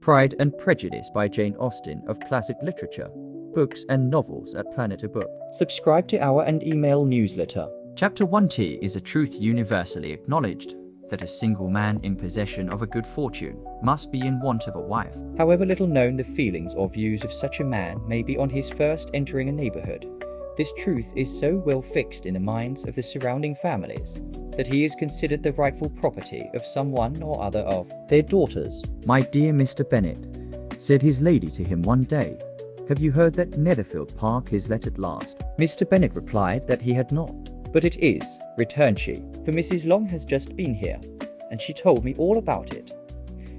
Pride and Prejudice by Jane Austen of classic literature, books and novels at Audiobook. Subscribe to our and email newsletter. Chapter 1T is a truth universally acknowledged, that a single man in possession of a good fortune must be in want of a wife. However little known the feelings or views of such a man may be on his first entering a neighborhood, this truth is so well fixed in the minds of the surrounding families that he is considered the rightful property of some one or other of their daughters. "My dear Mr. Bennet," said his lady to him one day, "have you heard that Netherfield Park is let at last?" Mr. Bennet replied that he had not. "But it is," returned she, "for Mrs. Long has just been here, and she told me all about it."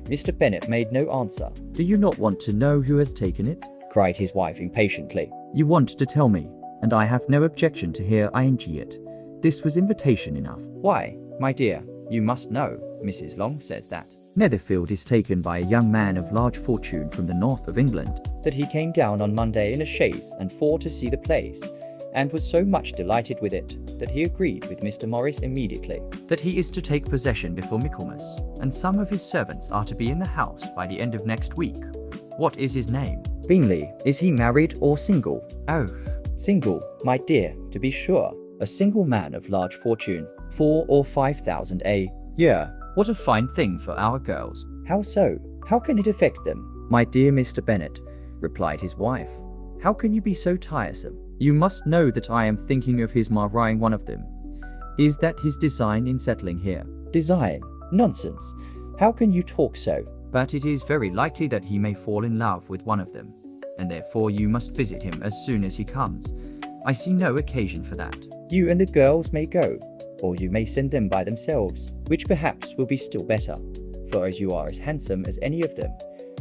Mr. Bennet made no answer. "Do you not want to know who has taken it?" cried his wife impatiently. "You want to tell me, and I have no objection to hear it. This was invitation enough." "Why, my dear, you must know, Mrs. Long says that Netherfield is taken by a young man of large fortune from the north of England. That he came down on Monday in a chaise and four to see the place, and was so much delighted with it, that he agreed with Mr. Morris immediately. That he is to take possession before Michaelmas, and some of his servants are to be in the house by the end of next week. What is his name?" "Bingley. Is he married or single?" "Oh, "Single, my dear, to be sure. A single man of large fortune, 4,000 or 5,000 a year." what a fine thing for our girls." "How so? How can it affect them?" "My dear Mr. Bennet," replied his wife, "how can you be so tiresome? You must know that I am thinking of his marrying one of them. Is that his design in settling here?" "Design? Nonsense. How can you talk so?" "But it is very likely that he may fall in love with one of them, and therefore you must visit him as soon as he comes. I see no occasion for that." "You and the girls may go, or you may send them by themselves, which perhaps will be still better, for as you are as handsome as any of them,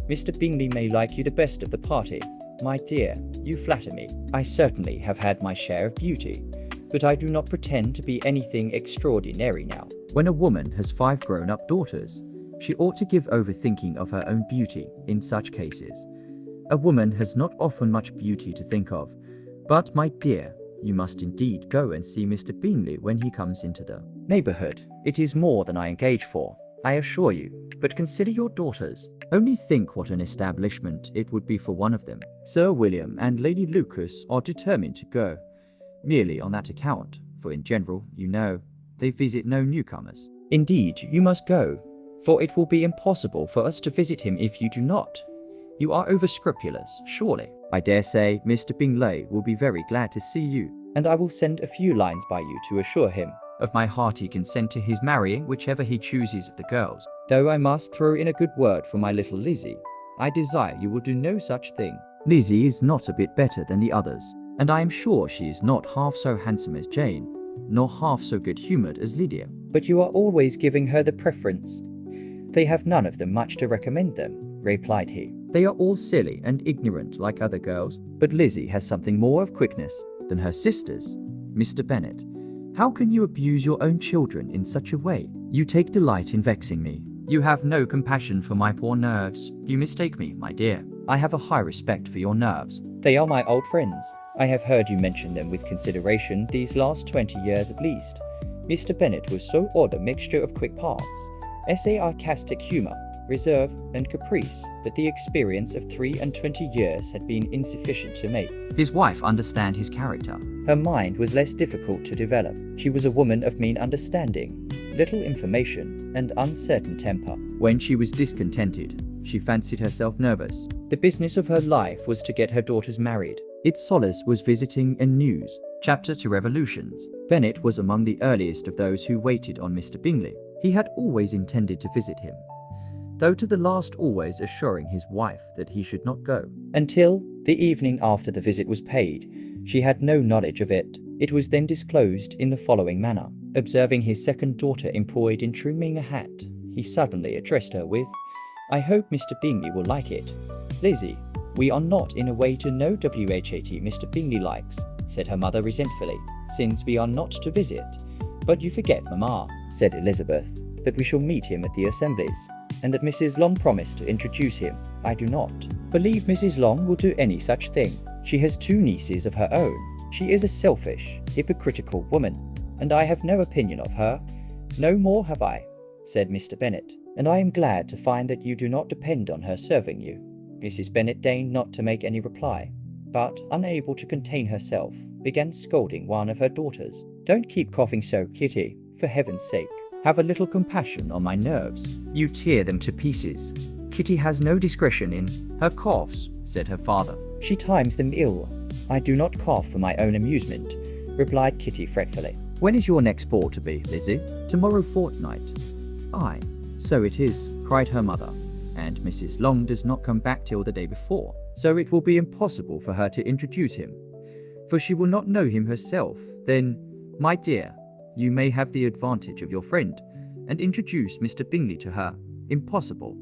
Mr. Bingley may like you the best of the party." "My dear, you flatter me. I certainly have had my share of beauty, but I do not pretend to be anything extraordinary now." When a woman has 5 grown-up daughters, she ought to give over thinking of her own beauty in such cases. A woman has not often much beauty to think of. But, my dear, you must indeed go and see Mr. Bingley when he comes into the "Neighborhood. It is more than I engage for, I assure you. But consider your daughters." Only think what an establishment it would be for one of them. Sir William and Lady Lucas are determined to go, merely on that account, for in general, you know, they visit no newcomers. "Indeed, you must go, for it will be impossible for us to visit him if you do not. You are over-scrupulous, surely." "I dare say Mr. Bingley will be very glad to see you." "And I will send a few lines by you to assure him Of my hearty consent to his marrying whichever he chooses of the girls. Though I must throw in a good word for my little Lizzie. I desire you will do no such thing." Lizzie is not a bit better than the others, and I am sure she is not half so handsome as Jane, nor half so good-humoured as Lydia. "But you are always giving her the preference. They have none of them much to recommend them," replied he. "They are all silly and ignorant like other girls, but Lizzie has something more of quickness than her sisters. Mr. Bennet, how can you abuse your own children in such a way? You take delight in vexing me. You have no compassion for my poor nerves. You mistake me, my dear. I have a high respect for your nerves." "They are my old friends. I have heard you mention them with consideration these last 20 years at least. Mr. Bennet was so odd a mixture of quick parts, sarcastic humour, reserve, and caprice, that the experience of 23 years had been insufficient to make his wife understand his character. Her mind was less difficult to develop. She was a woman of mean understanding, little information, and uncertain temper. When she was discontented, she fancied herself nervous. The business of her life was to get her daughters married. Its solace was visiting and news. Chapter to Revolutions. Bennet was among the earliest of those who waited on Mr. Bingley. He had always intended to visit him, though to the last always assuring his wife that he should not go. Until the evening after the visit was paid, she had no knowledge of it. It was then disclosed in the following manner. Observing his second daughter employed in trimming a hat, he suddenly addressed her with, "I hope Mr. Bingley will like it." "Lizzie, we are not in a way to know what Mr. Bingley likes," said her mother resentfully, "since we are not to visit." "But you forget, mamma," said Elizabeth, "that we shall meet him at the assemblies, and that Mrs. Long promised to introduce him." "I do not believe Mrs. Long will do any such thing. She has 2 nieces of her own. She is a selfish, hypocritical woman, and I have no opinion of her." "No more have I," said Mr. Bennet, and I am glad to find that you do not depend on her serving you." Mrs. Bennet deigned not to make any reply, but, unable to contain herself, began scolding one of her daughters. "Don't keep coughing so, Kitty, for heaven's sake. Have a little compassion on my nerves. You tear them to pieces. Kitty has no discretion in her coughs," said her father. "She times them ill. I do not cough for my own amusement," replied Kitty fretfully. When is your next ball to be, Lizzie? Tomorrow fortnight. Aye, so it is, cried her mother. And Mrs. Long does not come back till the day before, so it will be impossible for her to introduce him, for she will not know him herself. Then, my dear, you may have the advantage of your friend, and introduce Mr. Bingley to her. Impossible.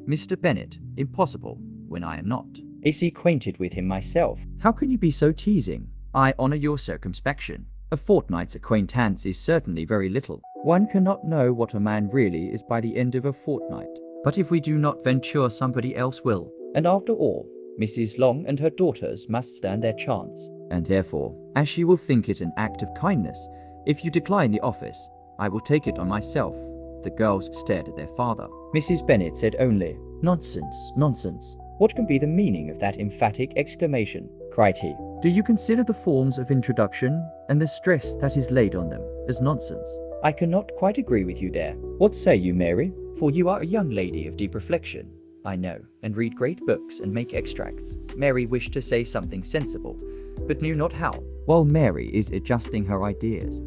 Mr. Bennet, impossible, when I am not. Is he acquainted with him myself? How can you be so teasing? I honour your circumspection. A fortnight's acquaintance is certainly very little. One cannot know what a man really is by the end of a fortnight. But if we do not venture, somebody else will. And after all, Mrs. Long and her daughters must stand their chance. And therefore, as she will think it an act of kindness, if you decline the office, I will take it on myself. The girls stared at their father. Mrs. Bennet said only, Nonsense, nonsense. What can be the meaning of that emphatic exclamation? Cried he. Do you consider the forms of introduction and the stress that is laid on them as nonsense? I cannot quite agree with you there. What say you, Mary? For you are a young lady of deep reflection, I know, and read great books and make extracts. Mary wished to say something sensible, but knew not how. While Mary is adjusting her ideas,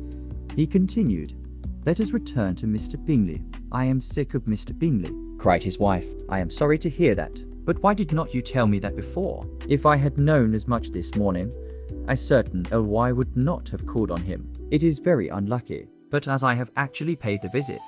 he continued, Let us return to Mr. Bingley. I am sick of Mr. Bingley, cried his wife. I am sorry to hear that. But why did not you tell me that before? If I had known as much this morning, I certainly would not have called on him. It is very unlucky, but as I have actually paid the visit,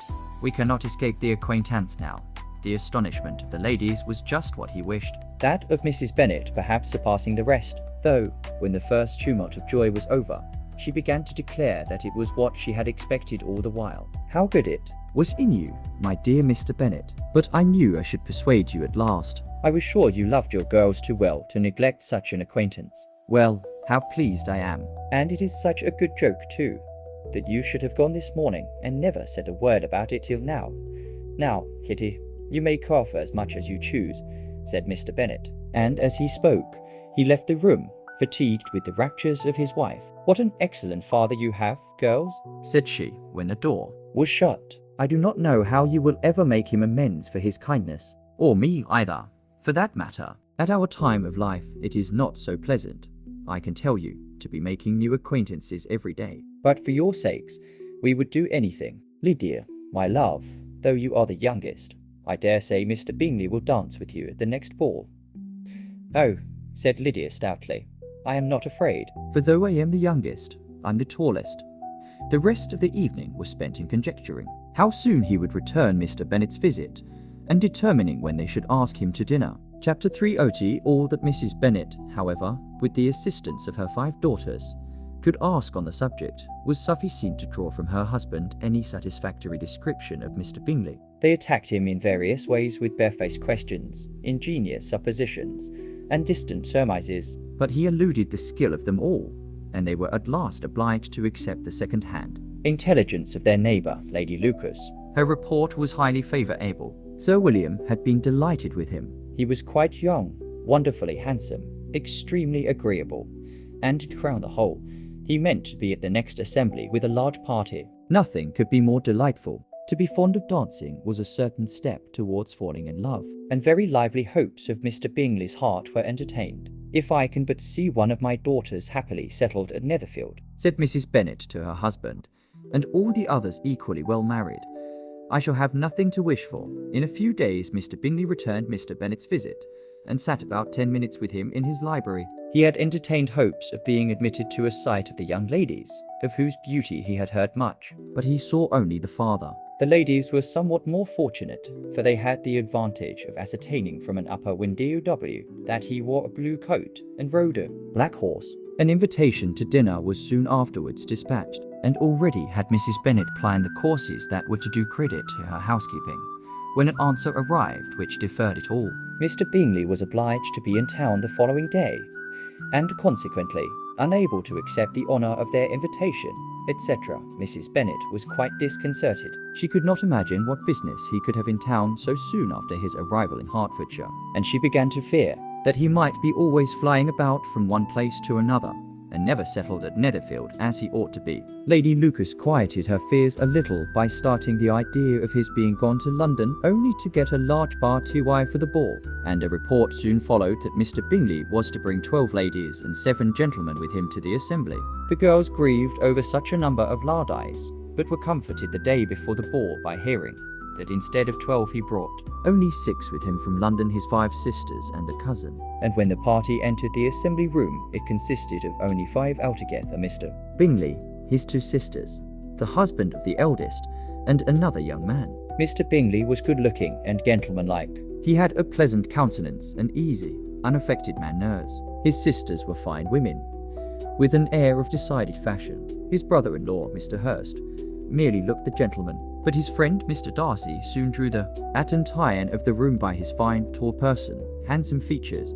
we cannot escape the acquaintance now. The astonishment of the ladies was just what he wished. That of Mrs. Bennet perhaps surpassing the rest, though, when the first tumult of joy was over, she began to declare that it was what she had expected all the while. How good it was in you, my dear Mr. Bennet, but I knew I should persuade you at last. I was sure you loved your girls too well to neglect such an acquaintance. Well, how pleased I am. And it is such a good joke too, that you should have gone this morning and never said a word about it till now. Now, Kitty, you may cough as much as you choose, said Mr. Bennet, and as he spoke, he left the room, fatigued with the raptures of his wife. What an excellent father you have, girls, said she, when the door was shut. I do not know how you will ever make him amends for his kindness, or me either. For that matter, at our time of life, it is not so pleasant, I can tell you, to be making new acquaintances every day. But for your sakes, we would do anything. Lydia, my love, though you are the youngest, I dare say Mr. Bingley will dance with you at the next ball. Oh, said Lydia stoutly, I am not afraid. For though I am the youngest, I'm the tallest. The rest of the evening was spent in conjecturing how soon he would return Mr. Bennet's visit, and determining when they should ask him to dinner. Chapter 3 all that Mrs. Bennet, however, with the assistance of her 5 daughters, could ask on the subject, was sufficient to draw from her husband any satisfactory description of Mr. Bingley. They attacked him in various ways with barefaced questions, ingenious suppositions, and distant surmises. But he eluded the skill of them all, and they were at last obliged to accept the second-hand intelligence of their neighbour, Lady Lucas. Her report was highly favourable. Sir William had been delighted with him. He was quite young, wonderfully handsome, extremely agreeable, and to crown the whole, he meant to be at the next assembly with a large party. Nothing could be more delightful. To be fond of dancing was a certain step towards falling in love. And very lively hopes of Mr. Bingley's heart were entertained. If I can but see one of my daughters happily settled at Netherfield, said Mrs. Bennet to her husband, and all the others equally well married, I shall have nothing to wish for. In a few days Mr. Bingley returned Mr. Bennet's visit, and sat about 10 minutes with him in his library. He had entertained hopes of being admitted to a sight of the young ladies, of whose beauty he had heard much, but he saw only the father. The ladies were somewhat more fortunate, for they had the advantage of ascertaining from an upper window that he wore a blue coat and rode a black horse. An invitation to dinner was soon afterwards dispatched, and already had Mrs. Bennet planned the courses that were to do credit to her housekeeping, when an answer arrived which deferred it all. Mr. Bingley was obliged to be in town the following day, and consequently unable to accept the honour of their invitation. etc. Mrs. Bennet was quite disconcerted. She could not imagine what business he could have in town so soon after his arrival in Hertfordshire, And she began to fear that he might be always flying about from one place to another, and never settled at Netherfield as he ought to be. Lady Lucas quieted her fears a little by starting the idea of his being gone to London only to get a large party for the ball, and a report soon followed that Mr. Bingley was to bring 12 ladies and 7 gentlemen with him to the assembly. The girls grieved over such a number of lardies, but were comforted the day before the ball by hearing that instead of 12 he brought only 6 with him from London, his 5 sisters and a cousin. And when the party entered the assembly room, it consisted of only 5 altogether: Mr. Bingley, his 2 sisters, the husband of the eldest, and another young man. Mr. Bingley was good-looking and gentlemanlike. He had a pleasant countenance and easy, unaffected manners. His sisters were fine women, with an air of decided fashion. His brother-in-law, Mr. Hurst, merely looked the gentleman, but his friend Mr. Darcy soon drew the attention of the room by his fine, tall person, handsome features,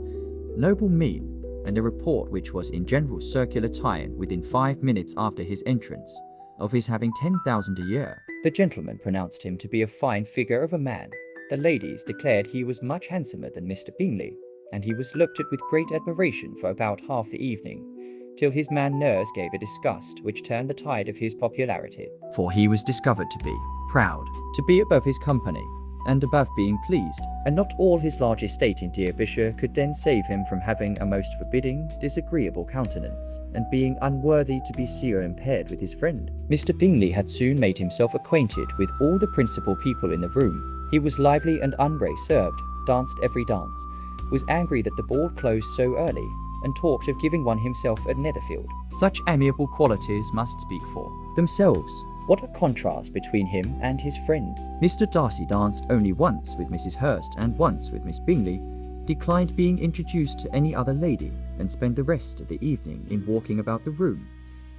noble mien, and a report which was in general circulation within 5 minutes after his entrance, of his having 10,000 a year. The gentleman pronounced him to be a fine figure of a man. The ladies declared he was much handsomer than Mr. Bingley, and he was looked at with great admiration for about half the evening, till his manners gave a disgust which turned the tide of his popularity. For he was discovered to be proud, to be above his company, and above being pleased, and not all his large estate in Derbyshire could then save him from having a most forbidding, disagreeable countenance, and being unworthy to be seen or impaired with his friend. Mr. Bingley had soon made himself acquainted with all the principal people in the room. He was lively and unreserved, danced every dance, was angry that the ball closed so early, and talked of giving one himself at Netherfield. Such amiable qualities must speak for themselves. What a contrast between him and his friend. Mr. Darcy danced only once with Mrs. Hurst and once with Miss Bingley, declined being introduced to any other lady, and spent the rest of the evening in walking about the room,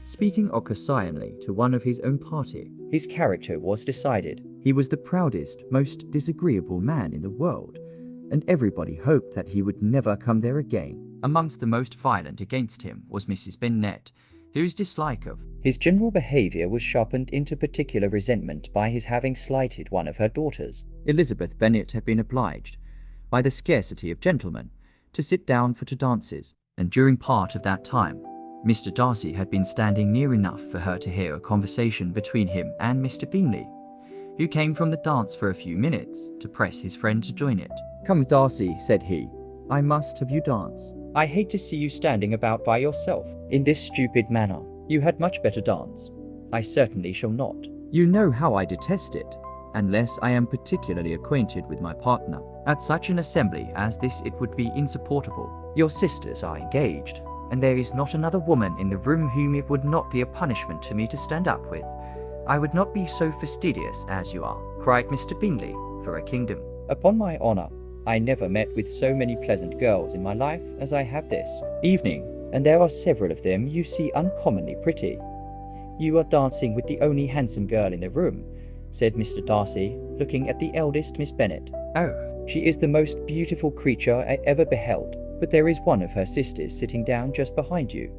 speaking occasionally to one of his own party. His character was decided. He was the proudest, most disagreeable man in the world, and everybody hoped that he would never come there again. Amongst the most violent against him was Mrs. Bennet, whose dislike of his general behaviour was sharpened into particular resentment by his having slighted one of her daughters. Elizabeth Bennet had been obliged, by the scarcity of gentlemen, to sit down for 2 dances, and during part of that time, Mr. Darcy had been standing near enough for her to hear a conversation between him and Mr. Bingley, who came from the dance for a few minutes to press his friend to join it. "Come, Darcy," said he, "I must have you dance. I hate to see you standing about by yourself in this stupid manner. You had much better dance." "I certainly shall not." "You know how I detest it, unless I am particularly acquainted with my partner. At such an assembly as this it would be insupportable. Your sisters are engaged, and there is not another woman in the room whom it would not be a punishment to me to stand up with. I would not be so fastidious as you are," cried Mr. Bingley, "for a kingdom. Upon my honour, I never met with so many pleasant girls in my life as I have this evening, and there are several of them you see uncommonly pretty." "You are dancing with the only handsome girl in the room," said Mr. Darcy, looking at the eldest Miss Bennet. "Oh, she is the most beautiful creature I ever beheld, but there is one of her sisters sitting down just behind you,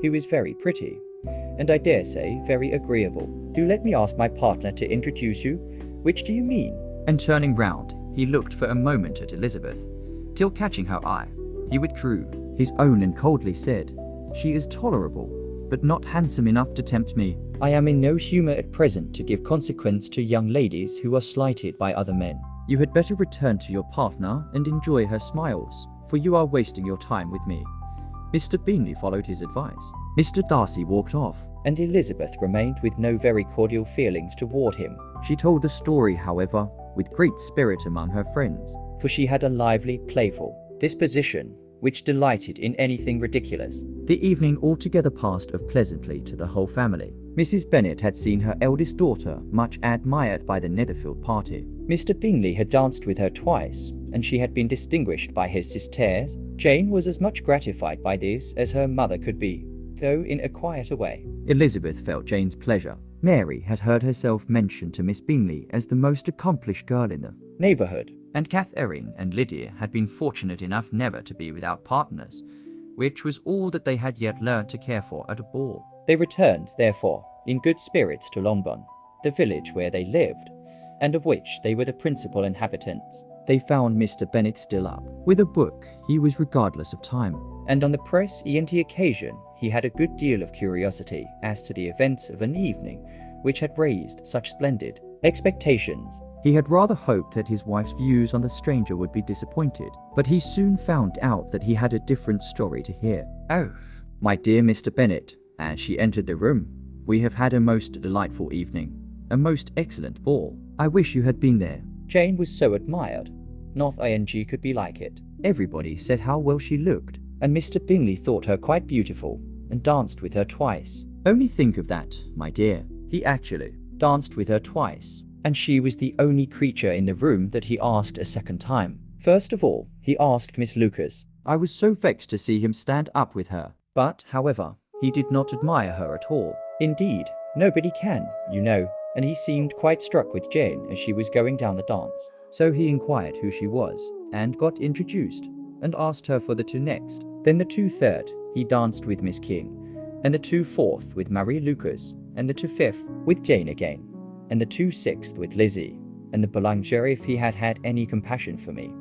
who is very pretty, and I dare say very agreeable. Do let me ask my partner to introduce you. Which do you mean?" And turning round, he looked for a moment at Elizabeth, till catching her eye, he withdrew his own and coldly said, "She is tolerable, but not handsome enough to tempt me." "I am in no humour at present to give consequence to young ladies who are slighted by other men." "You had better return to your partner and enjoy her smiles, for you are wasting your time with me." Mr. Bingley followed his advice. Mr. Darcy walked off, and Elizabeth remained with no very cordial feelings toward him. She told the story, however, with great spirit among her friends, for she had a lively, playful disposition, which delighted in anything ridiculous. The evening altogether passed off pleasantly to the whole family. Mrs. Bennet had seen her eldest daughter much admired by the Netherfield party. Mr. Bingley had danced with her twice, and she had been distinguished by his sisters. Jane was as much gratified by this as her mother could be, though in a quieter way. Elizabeth felt Jane's pleasure. Mary had heard herself mentioned to Miss Bingley as the most accomplished girl in the neighbourhood, and Catherine and Lydia had been fortunate enough never to be without partners, which was all that they had yet learned to care for at a ball. They returned, therefore, in good spirits to Longbourn, the village where they lived, and of which they were the principal inhabitants. They found Mr. Bennet still up. With a book, he was regardless of time. And on the press-y occasion, he had a good deal of curiosity as to the events of an evening which had raised such splendid expectations. He had rather hoped that his wife's views on the stranger would be disappointed, but he soon found out that he had a different story to hear. "Oh, My dear Mr. Bennet," as she entered the room, "we have had a most delightful evening, a most excellent ball. I wish you had been there." Jane was so admired. Not ing could be like it. Everybody said how well she looked, And Mr. Bingley thought her quite beautiful, and danced with her twice. only think of that, my dear. He actually Danced with her twice, and she was the only creature in the room that he asked a second time. First of all, he asked Miss Lucas, I was so vexed to see him stand up with her. but, however, he did not admire her at all. Indeed, nobody can, you know, and he seemed quite struck with Jane as she was going down the dance. So he inquired who she was, and got introduced, and asked her for the two next. Then the 2/3 he danced with Miss King, and the 2/4 with Marie Lucas, and the 2/5 with Jane again, and the 2/6 with Lizzie, and the boulanger, if he had had any compassion for me,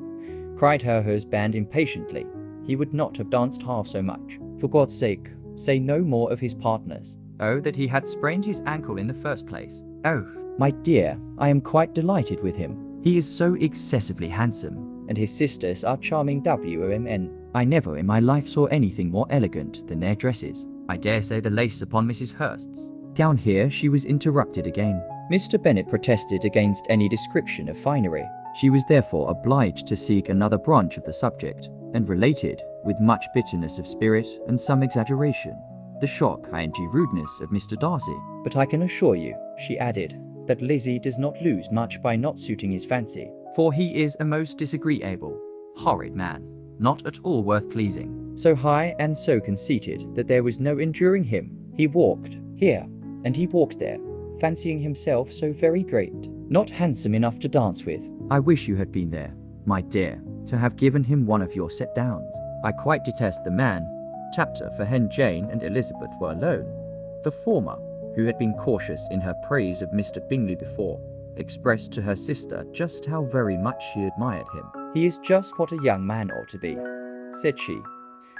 cried her husband impatiently. He would not have danced half so much. For God's sake, say no more of his partners. Oh, that he had sprained his ankle in the first place. Oh, my dear, I am quite delighted with him. He is so excessively handsome. And his sisters are charming women. I never in my life saw anything more elegant than their dresses. I dare say the lace upon Mrs. Hurst's gown. Here she was interrupted again. Mr. Bennet protested against any description of finery. She was therefore obliged to seek another branch of the subject, and related, with much bitterness of spirit and some exaggeration, the shock rudeness of Mr. Darcy. But I can assure you, she added, that Lizzie does not lose much by not suiting his fancy. For he is a most disagreeable, horrid man, not at all worth pleasing. So high and so conceited that there was no enduring him. He walked here, and he walked there, fancying himself so very great, not handsome enough to dance with. I wish you had been there, my dear, to have given him one of your set downs. I quite detest the man. Chapter for when Jane and Elizabeth were alone. The former, who had been cautious in her praise of Mr. Bingley before, expressed to her sister just how very much she admired him. He is just what a young man ought to be, said she,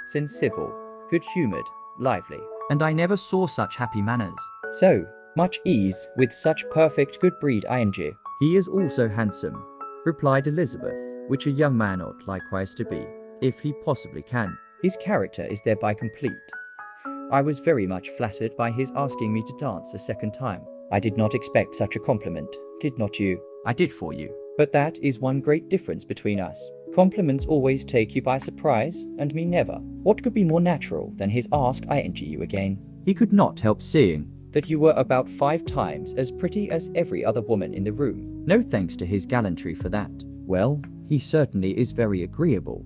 sensible, good-humoured, lively, and I never saw such happy manners. So much ease, with such perfect good breed ing. He is also handsome, replied Elizabeth, which a young man ought likewise to be, if he possibly can. His character is thereby complete. I was very much flattered by his asking me to dance a second time. I did not expect such a compliment, did not you? I did for you. But that is one great difference between us. Compliments always take you by surprise, and me never. What could be more natural than his ask ing you again? He could not help seeing that you were about 5 times as pretty as every other woman in the room. No thanks to his gallantry for that. Well, he certainly is very agreeable,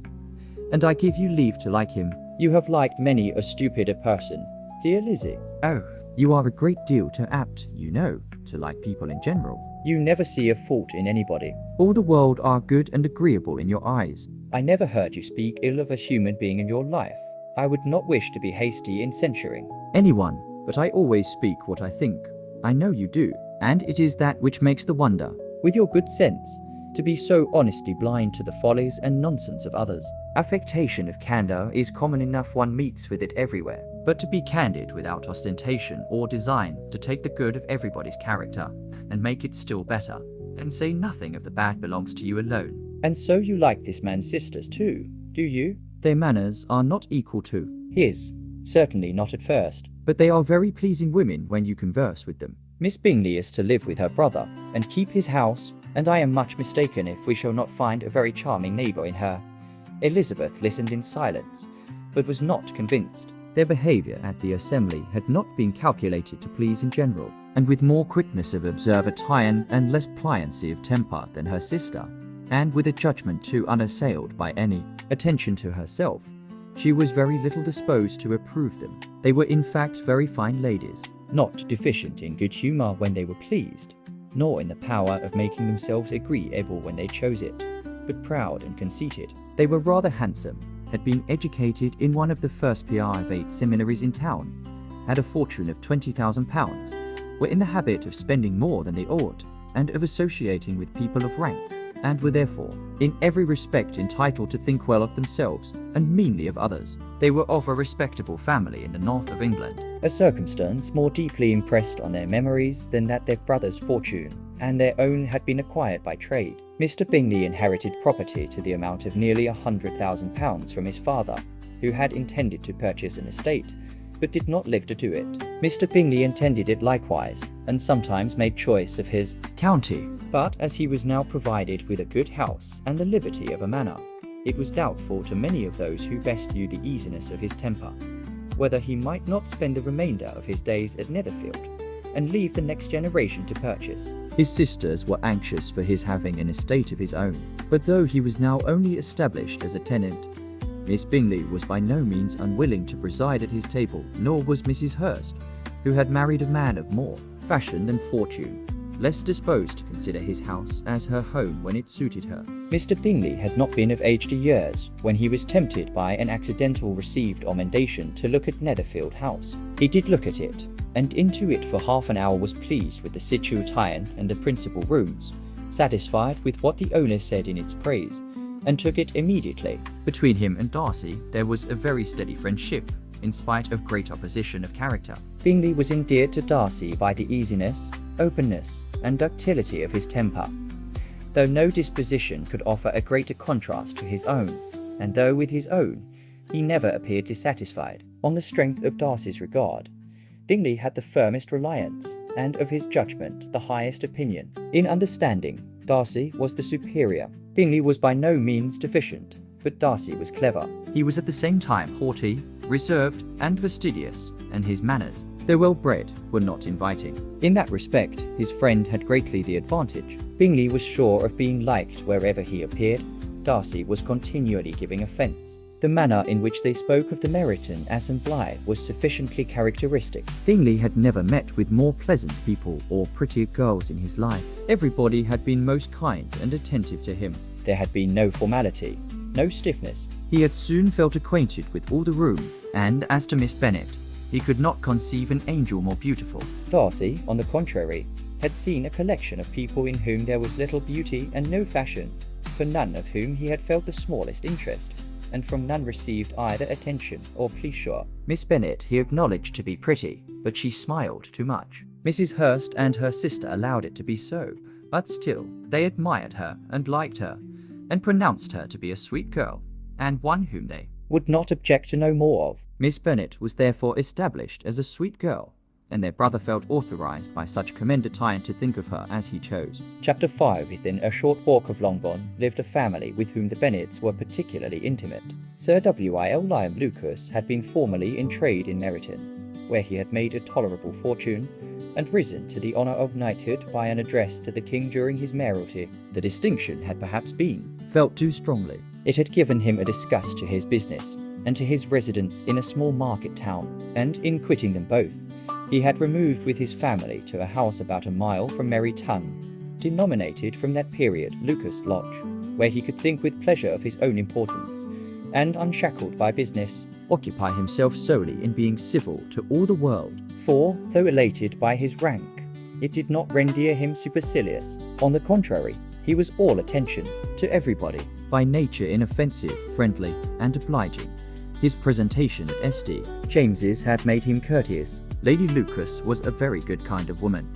and I give you leave to like him. You have liked many a stupider person, dear Lizzie. Oh, you are a great deal too apt, you know, to like people in general. You never see a fault in anybody. All the world are good and agreeable in your eyes. I never heard you speak ill of a human being in your life. I would not wish to be hasty in censuring anyone, but I always speak what I think. I know you do, and it is that which makes the wonder, with your good sense, to be so honestly blind to the follies and nonsense of others. Affectation of candour is common enough, one meets with it everywhere, but to be candid without ostentation or design to take the good of everybody's character and make it still better, and say nothing of the bad belongs to you alone. And so you like this man's sisters too, do you? Their manners are not equal to his, certainly not at first. But they are very pleasing women when you converse with them. Miss Bingley is to live with her brother, and keep his house, and I am much mistaken if we shall not find a very charming neighbour in her. Elizabeth listened in silence, but was not convinced. Their behaviour at the assembly had not been calculated to please in general, and with more quickness of observation and less pliancy of temper than her sister, and with a judgment too unassailed by any attention to herself, she was very little disposed to approve them. They were in fact very fine ladies, not deficient in good humour when they were pleased, nor in the power of making themselves agreeable when they chose it, but proud and conceited. They were rather handsome, had been educated in one of the first private seminaries in town, had a fortune of £20,000, were in the habit of spending more than they ought, and of associating with people of rank, and were therefore, in every respect, entitled to think well of themselves, and meanly of others. They were of a respectable family in the north of England, a circumstance more deeply impressed on their memories than that their brother's fortune and their own had been acquired by trade. Mr. Bingley inherited property to the amount of nearly £100,000 from his father, who had intended to purchase an estate, but did not live to do it. Mr. Bingley intended it likewise, and sometimes made choice of his county. But as he was now provided with a good house and the liberty of a manor, it was doubtful to many of those who best knew the easiness of his temper, whether he might not spend the remainder of his days at Netherfield, and leave the next generation to purchase. His sisters were anxious for his having an estate of his own, but though he was now only established as a tenant, Miss Bingley was by no means unwilling to preside at his table, nor was Mrs. Hurst, who had married a man of more fashion than fortune, less disposed to consider his house as her home when it suited her. Mr. Bingley had not been of age to years when he was tempted by an accidental received commendation to look at Netherfield House. He did look at it, and into it for half an hour was pleased with the situation and the principal rooms, satisfied with what the owner said in its praise, and took it immediately. Between him and Darcy there was a very steady friendship, in spite of great opposition of character. Bingley was endeared to Darcy by the easiness, openness, and ductility of his temper, though no disposition could offer a greater contrast to his own, and though with his own he never appeared dissatisfied. On the strength of Darcy's regard, Bingley had the firmest reliance, and of his judgment the highest opinion. In understanding, Darcy was the superior. Bingley was by no means deficient, but Darcy was clever. He was at the same time haughty, reserved, and fastidious, and his manners, though well-bred, were not inviting. In that respect, his friend had greatly the advantage. Bingley was sure of being liked wherever he appeared. Darcy was continually giving offence. The manner in which they spoke of the Meryton assembly was sufficiently characteristic. Bingley had never met with more pleasant people or prettier girls in his life. Everybody had been most kind and attentive to him. There had been no formality, no stiffness. He had soon felt acquainted with all the room, and as to Miss Bennet, he could not conceive an angel more beautiful. Darcy, on the contrary, had seen a collection of people in whom there was little beauty and no fashion, for none of whom he had felt the smallest interest, and from none received either attention or pleasure. Miss Bennet he acknowledged to be pretty, but she smiled too much. Mrs. Hurst and her sister allowed it to be so, but still they admired her and liked her, and pronounced her to be a sweet girl, and one whom they would not object to know more of. Miss Bennet was therefore established as a sweet girl, and their brother felt authorized by such commendatory to think of her as he chose. Chapter 5. Within a short walk of Longbourn lived a family with whom the Bennets were particularly intimate. Sir W.I.L. Lyme Lucas had been formerly in trade in Meryton, where he had made a tolerable fortune, and risen to the honour of knighthood by an address to the king during his mayoralty. The distinction had perhaps been felt too strongly. It had given him a disgust to his business, and to his residence in a small market town, and in quitting them both, he had removed with his family to a house about a mile from Merry Tun, denominated from that period Lucas Lodge, where he could think with pleasure of his own importance, and unshackled by business, occupy himself solely in being civil to all the world. For, though elated by his rank, it did not render him supercilious. On the contrary, he was all attention to everybody. By nature inoffensive, friendly, and obliging, his presentation at St. James's had made him courteous. Lady Lucas was a very good kind of woman,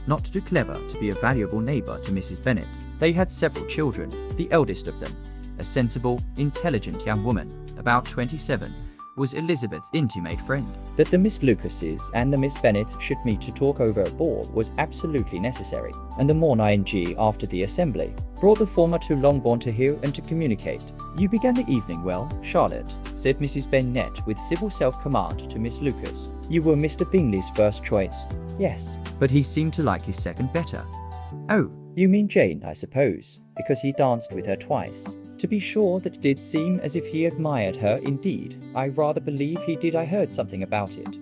not too clever to be a valuable neighbour to Mrs. Bennet. They had several children, the eldest of them, a sensible, intelligent young woman, about 27, was Elizabeth's intimate friend. That the Miss Lucases and the Miss Bennets should meet to talk over a ball was absolutely necessary, and the morning after the assembly brought the former to Longbourn to hear and to communicate. "You began the evening well, Charlotte," said Mrs. Bennet with civil self-command to Miss Lucas. "You were Mr. Bingley's first choice." "Yes." "But he seemed to like his second better." "Oh." "You mean Jane, I suppose, because he danced with her twice." "To be sure, that did seem as if he admired her indeed. I rather believe he did. I heard something about it,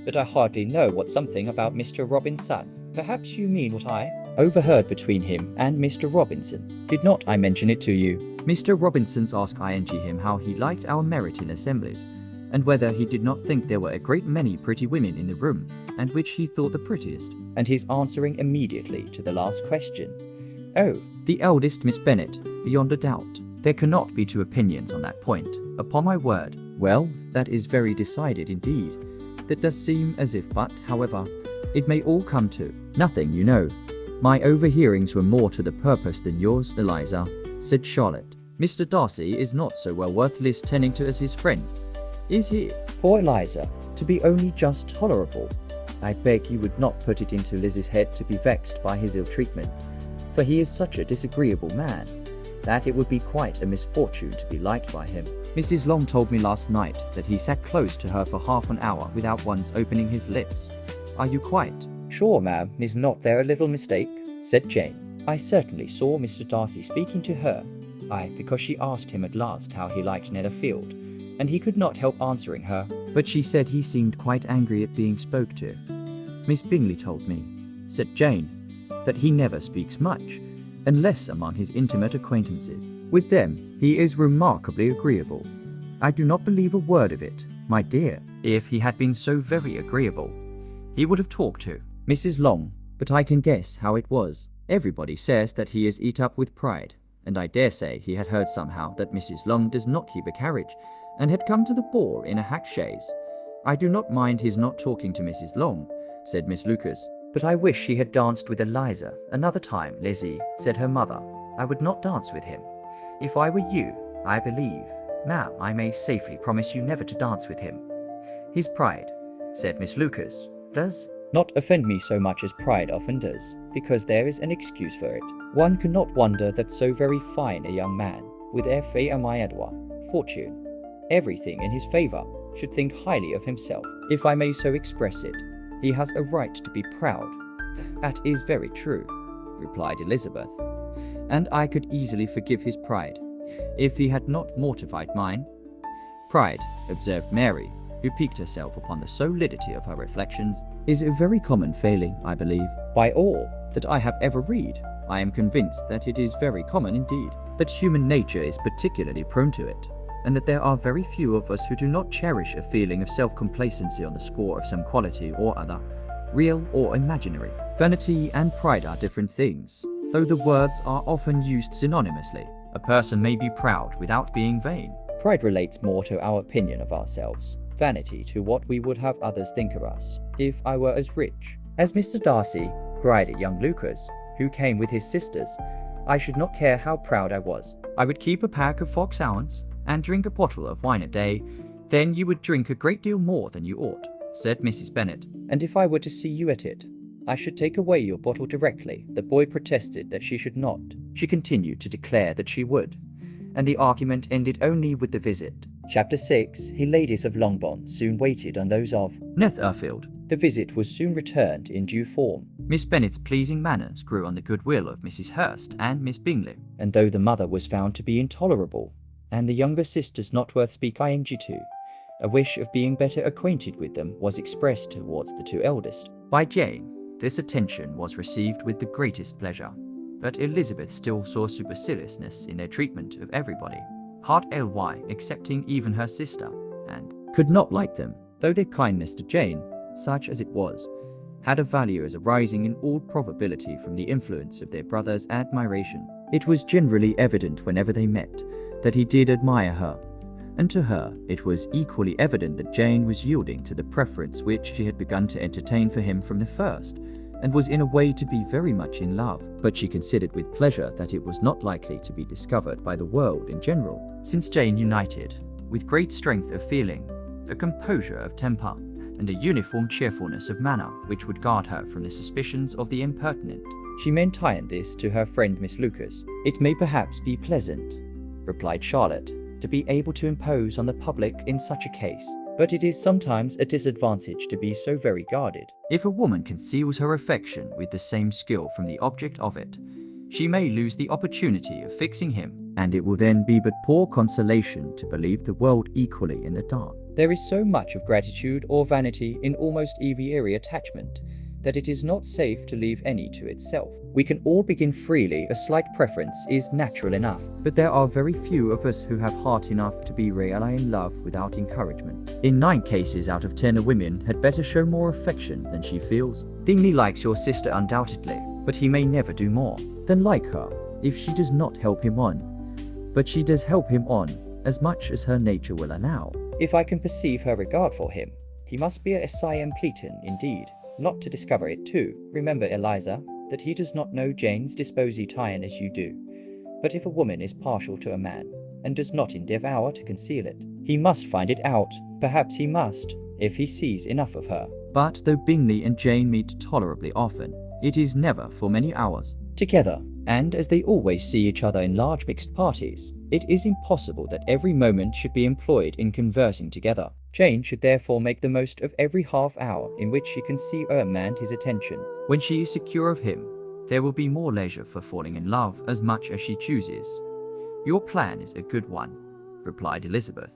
but I hardly know what something about Mr. Robinson. Perhaps you mean what I overheard between him and Mr. Robinson. Did not I mention it to you?" Mr. Robinson's asked him how he liked our Meryton assemblies, and whether he did not think there were a great many pretty women in the room, and which he thought the prettiest. And his answering immediately to the last question. Oh, The eldest Miss Bennet, beyond a doubt. There cannot be two opinions on that point, upon my word. Well, that is very decided indeed. That does seem as if, but, however, it may all come to nothing, you know. My overhearings were more to the purpose than yours, Eliza, said Charlotte. Mr. Darcy is not so well worth Liz tending to as his friend, is he? poor Eliza, to be only just tolerable. I beg you would not put it into Liz's head to be vexed by his ill treatment, for he is such a disagreeable man, that it would be quite a misfortune to be liked by him. Mrs. Long told me last night that he sat close to her for half an hour without once opening his lips. Are you quite? Sure, ma'am, is not there a little mistake? Said Jane. I certainly saw Mr. Darcy speaking to her. Because she asked him at last how he liked Netherfield, and he could not help answering her. But she said he seemed quite angry at being spoke to. Miss Bingley told me, said Jane, that he never speaks much, unless among his intimate acquaintances. With them, he is remarkably agreeable. I do not believe a word of it, my dear. If he had been so very agreeable, he would have talked to Mrs. Long, but I can guess how it was. Everybody says that he is eat up with pride, and I dare say he had heard somehow that Mrs. Long does not keep a carriage, and had come to the ball in a hack chaise. I do not mind his not talking to Mrs. Long, said Miss Lucas. But I wish he had danced with Eliza another time, Lizzie, said her mother. I would not dance with him. If I were you, I believe, now I may safely promise you never to dance with him. His pride, said Miss Lucas, does not offend me so much as pride often does, because there is an excuse for it. One cannot wonder that so very fine a young man, with every fortune, everything in his favour, should think highly of himself, if I may so express it. He has a right to be proud. That is very true, replied Elizabeth, and I could easily forgive his pride, if he had not mortified mine. Pride, observed Mary, who piqued herself upon the solidity of her reflections, is a very common failing, I believe. By all that I have ever read, I am convinced that it is very common indeed, that human nature is particularly prone to it, and that there are very few of us who do not cherish a feeling of self-complacency on the score of some quality or other, real or imaginary. Vanity and pride are different things, though the words are often used synonymously. A person may be proud without being vain. Pride relates more to our opinion of ourselves, vanity to what we would have others think of us. If I were as rich as Mr. Darcy, cried a young Lucas, who came with his sisters, I should not care how proud I was. I would keep a pack of fox hounds, and drink a bottle of wine a day. Then you would drink a great deal more than you ought, said Mrs. Bennet. And if I were to see you at it, I should take away your bottle directly. The boy protested that she should not. She continued to declare that she would, and the argument ended only with the visit. Chapter 6. He ladies of Longbourn soon waited on those of Netherfield. The visit was soon returned in due form. Miss Bennet's pleasing manners grew on the goodwill of Mrs. Hurst and Miss Bingley. And though the mother was found to be intolerable, and the younger sisters not worth speaking to, a wish of being better acquainted with them was expressed towards the two eldest. By Jane, this attention was received with the greatest pleasure, but Elizabeth still saw superciliousness in their treatment of everybody, heart ly excepting even her sister, and could not like them, though their kindness to Jane, such as it was, had a value as arising in all probability from the influence of their brother's admiration. It was generally evident whenever they met that he did admire her, and to her it was equally evident that Jane was yielding to the preference which she had begun to entertain for him from the first, and was in a way to be very much in love. But she considered with pleasure that it was not likely to be discovered by the world in general, since Jane united, with great strength of feeling, a composure of temper, and a uniform cheerfulness of manner which would guard her from the suspicions of the impertinent. She maintained this to her friend Miss Lucas. It may perhaps be pleasant, replied Charlotte, to be able to impose on the public in such a case, but it is sometimes a disadvantage to be so very guarded. If a woman conceals her affection with the same skill from the object of it, she may lose the opportunity of fixing him, and it will then be but poor consolation to believe the world equally in the dark. There is so much of gratitude or vanity in almost every attachment, that it is not safe to leave any to itself. We can all begin freely, a slight preference is natural enough. But there are very few of us who have heart enough to be really in love without encouragement. In 9 cases out of 10, a woman had better show more affection than she feels. Bingley likes your sister undoubtedly, but he may never do more than like her if she does not help him on. But she does help him on as much as her nature will allow. If I can perceive her regard for him, he must be a Siam Pleton indeed, not to discover it too. Remember, Eliza, that he does not know Jane's disposition as you do. But if a woman is partial to a man, and does not endeavour to conceal it, he must find it out. Perhaps he must, if he sees enough of her. But though Bingley and Jane meet tolerably often, it is never for many hours together, and as they always see each other in large mixed parties, it is impossible that every moment should be employed in conversing together. Jane should therefore make the most of every half hour in which she can see or command his attention. When she is secure of him, there will be more leisure for falling in love as much as she chooses. Your plan is a good one, replied Elizabeth.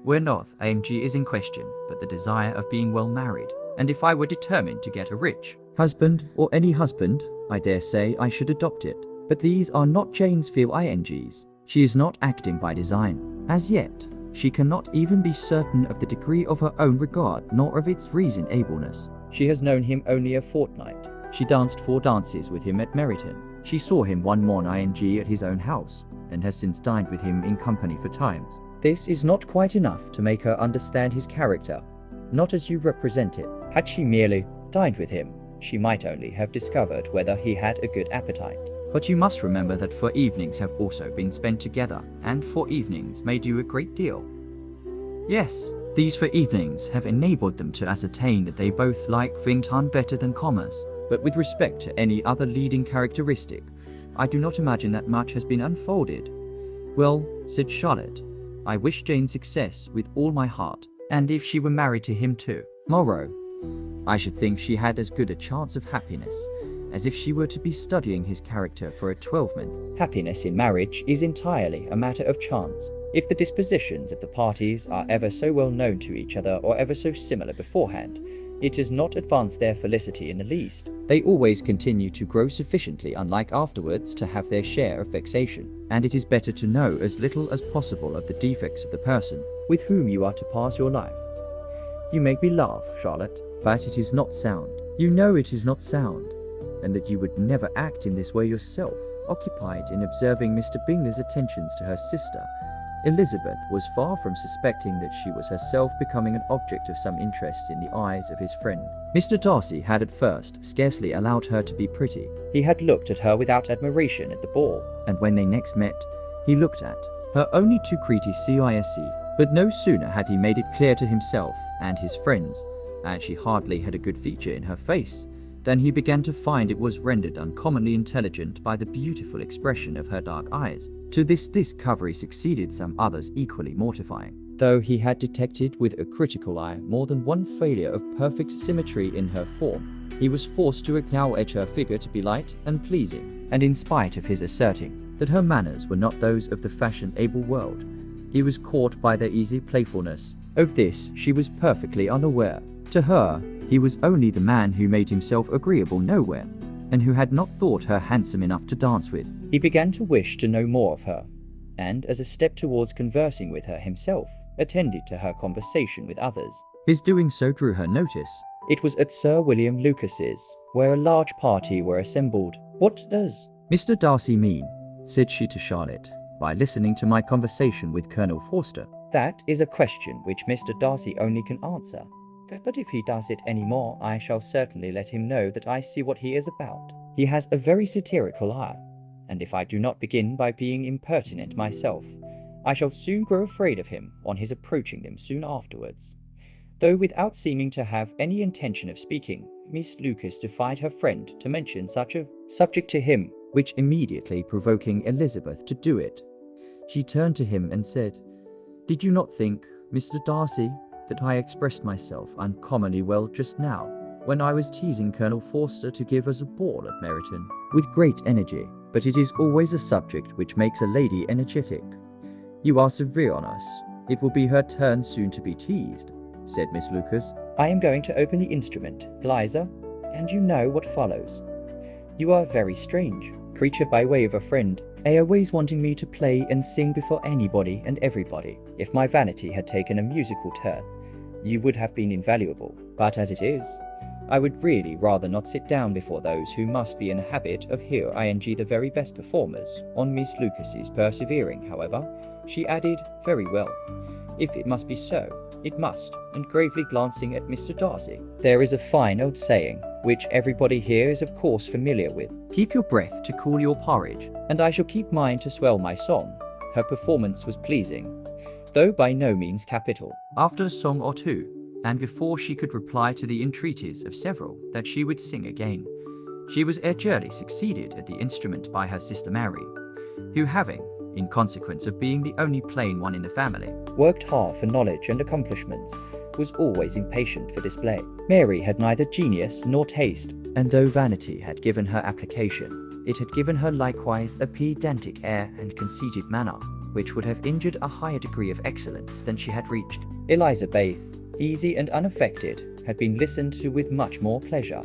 Where not AMG is in question, but the desire of being well married. And if I were determined to get a rich husband, or any husband, I dare say I should adopt it. But these are not Jane's feelings. She is not acting by design. As yet, she cannot even be certain of the degree of her own regard, nor of its reasonableness. She has known him only a fortnight. She danced 4 dances with him at Meryton. She saw him one morning at his own house, and has since dined with him in company for times. This is not quite enough to make her understand his character, not as you represent it. Had she merely dined with him, she might only have discovered whether he had a good appetite. But you must remember that 4 evenings have also been spent together, and 4 evenings may do a great deal. Yes, these 4 evenings have enabled them to ascertain that they both like Vinton better than commerce. But with respect to any other leading characteristic, I do not imagine that much has been unfolded. Well, said Charlotte, I wish Jane success with all my heart, and if she were married to him too, tomorrow, I should think she had as good a chance of happiness as if she were to be studying his character for a 12-month. Happiness in marriage is entirely a matter of chance. If the dispositions of the parties are ever so well known to each other or ever so similar beforehand, it does not advance their felicity in the least. They always continue to grow sufficiently unlike afterwards to have their share of vexation, and it is better to know as little as possible of the defects of the person with whom you are to pass your life. You make me laugh, Charlotte, but it is not sound. You know it is not sound, and that you would never act in this way yourself. Occupied in observing Mr. Bingley's attentions to her sister, Elizabeth was far from suspecting that she was herself becoming an object of some interest in the eyes of his friend. Mr. Darcy had at first scarcely allowed her to be pretty. He had looked at her without admiration at the ball, and when they next met, he looked at her only too criticiously. But no sooner had he made it clear to himself and his friends, and she hardly had a good feature in her face, than he began to find it was rendered uncommonly intelligent by the beautiful expression of her dark eyes. To this discovery succeeded some others equally mortifying. Though he had detected with a critical eye more than one failure of perfect symmetry in her form, he was forced to acknowledge her figure to be light and pleasing, and in spite of his asserting that her manners were not those of the fashionable world, he was caught by their easy playfulness. Of this she was perfectly unaware. To her, he was only the man who made himself agreeable nowhere, and who had not thought her handsome enough to dance with. He began to wish to know more of her, and as a step towards conversing with her himself, attended to her conversation with others. His doing so drew her notice. It was at Sir William Lucas's, where a large party were assembled. What does Mr. Darcy mean, said she to Charlotte, by listening to my conversation with Colonel Forster? That is a question which Mr. Darcy only can answer. But if he does it any more, I shall certainly let him know that I see what he is about. He has a very satirical eye, and if I do not begin by being impertinent myself, I shall soon grow afraid of him on his approaching them soon afterwards. Though without seeming to have any intention of speaking, Miss Lucas defied her friend to mention such a subject to him, which immediately provoking Elizabeth to do it, she turned to him and said, "Did you not think, Mr. Darcy, that I expressed myself uncommonly well just now, when I was teasing Colonel Forster to give us a ball at Meryton, with great energy? But it is always a subject which makes a lady energetic. You are severe on us. It will be her turn soon to be teased," said Miss Lucas. I am going to open the instrument. Eliza, and you know what follows. You are very strange, creature by way of a friend, always wanting me to play and sing before anybody and everybody. If my vanity had taken a musical turn, you would have been invaluable, but as it is, I would really rather not sit down before those who must be in the habit of hearing the very best performers. On Miss Lucas's persevering, however, she added, very well, if it must be so, it must, and gravely glancing at Mr. Darcy. There is a fine old saying, which everybody here is of course familiar with. Keep your breath to cool your porridge, and I shall keep mine to swell my song. Her performance was pleasing, though by no means capital. After a song or two, and before she could reply to the entreaties of several that she would sing again, she was edgerly succeeded at the instrument by her sister Mary, who having, in consequence of being the only plain one in the family, worked hard for knowledge and accomplishments, was always impatient for display. Mary had neither genius nor taste, and though vanity had given her application, it had given her likewise a pedantic air and conceited manner, which would have injured a higher degree of excellence than she had reached. Eliza Bath, easy and unaffected, had been listened to with much more pleasure,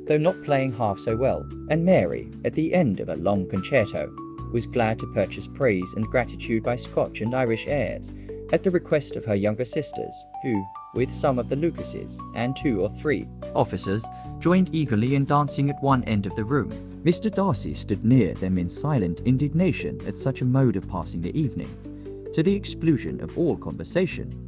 though not playing half so well, and Mary, at the end of a long concerto, was glad to purchase praise and gratitude by Scotch and Irish airs, at the request of her younger sisters, who, with some of the Lucases and 2 or 3 officers, joined eagerly in dancing at one end of the room. Mr. Darcy stood near them in silent indignation at such a mode of passing the evening, to the exclusion of all conversation,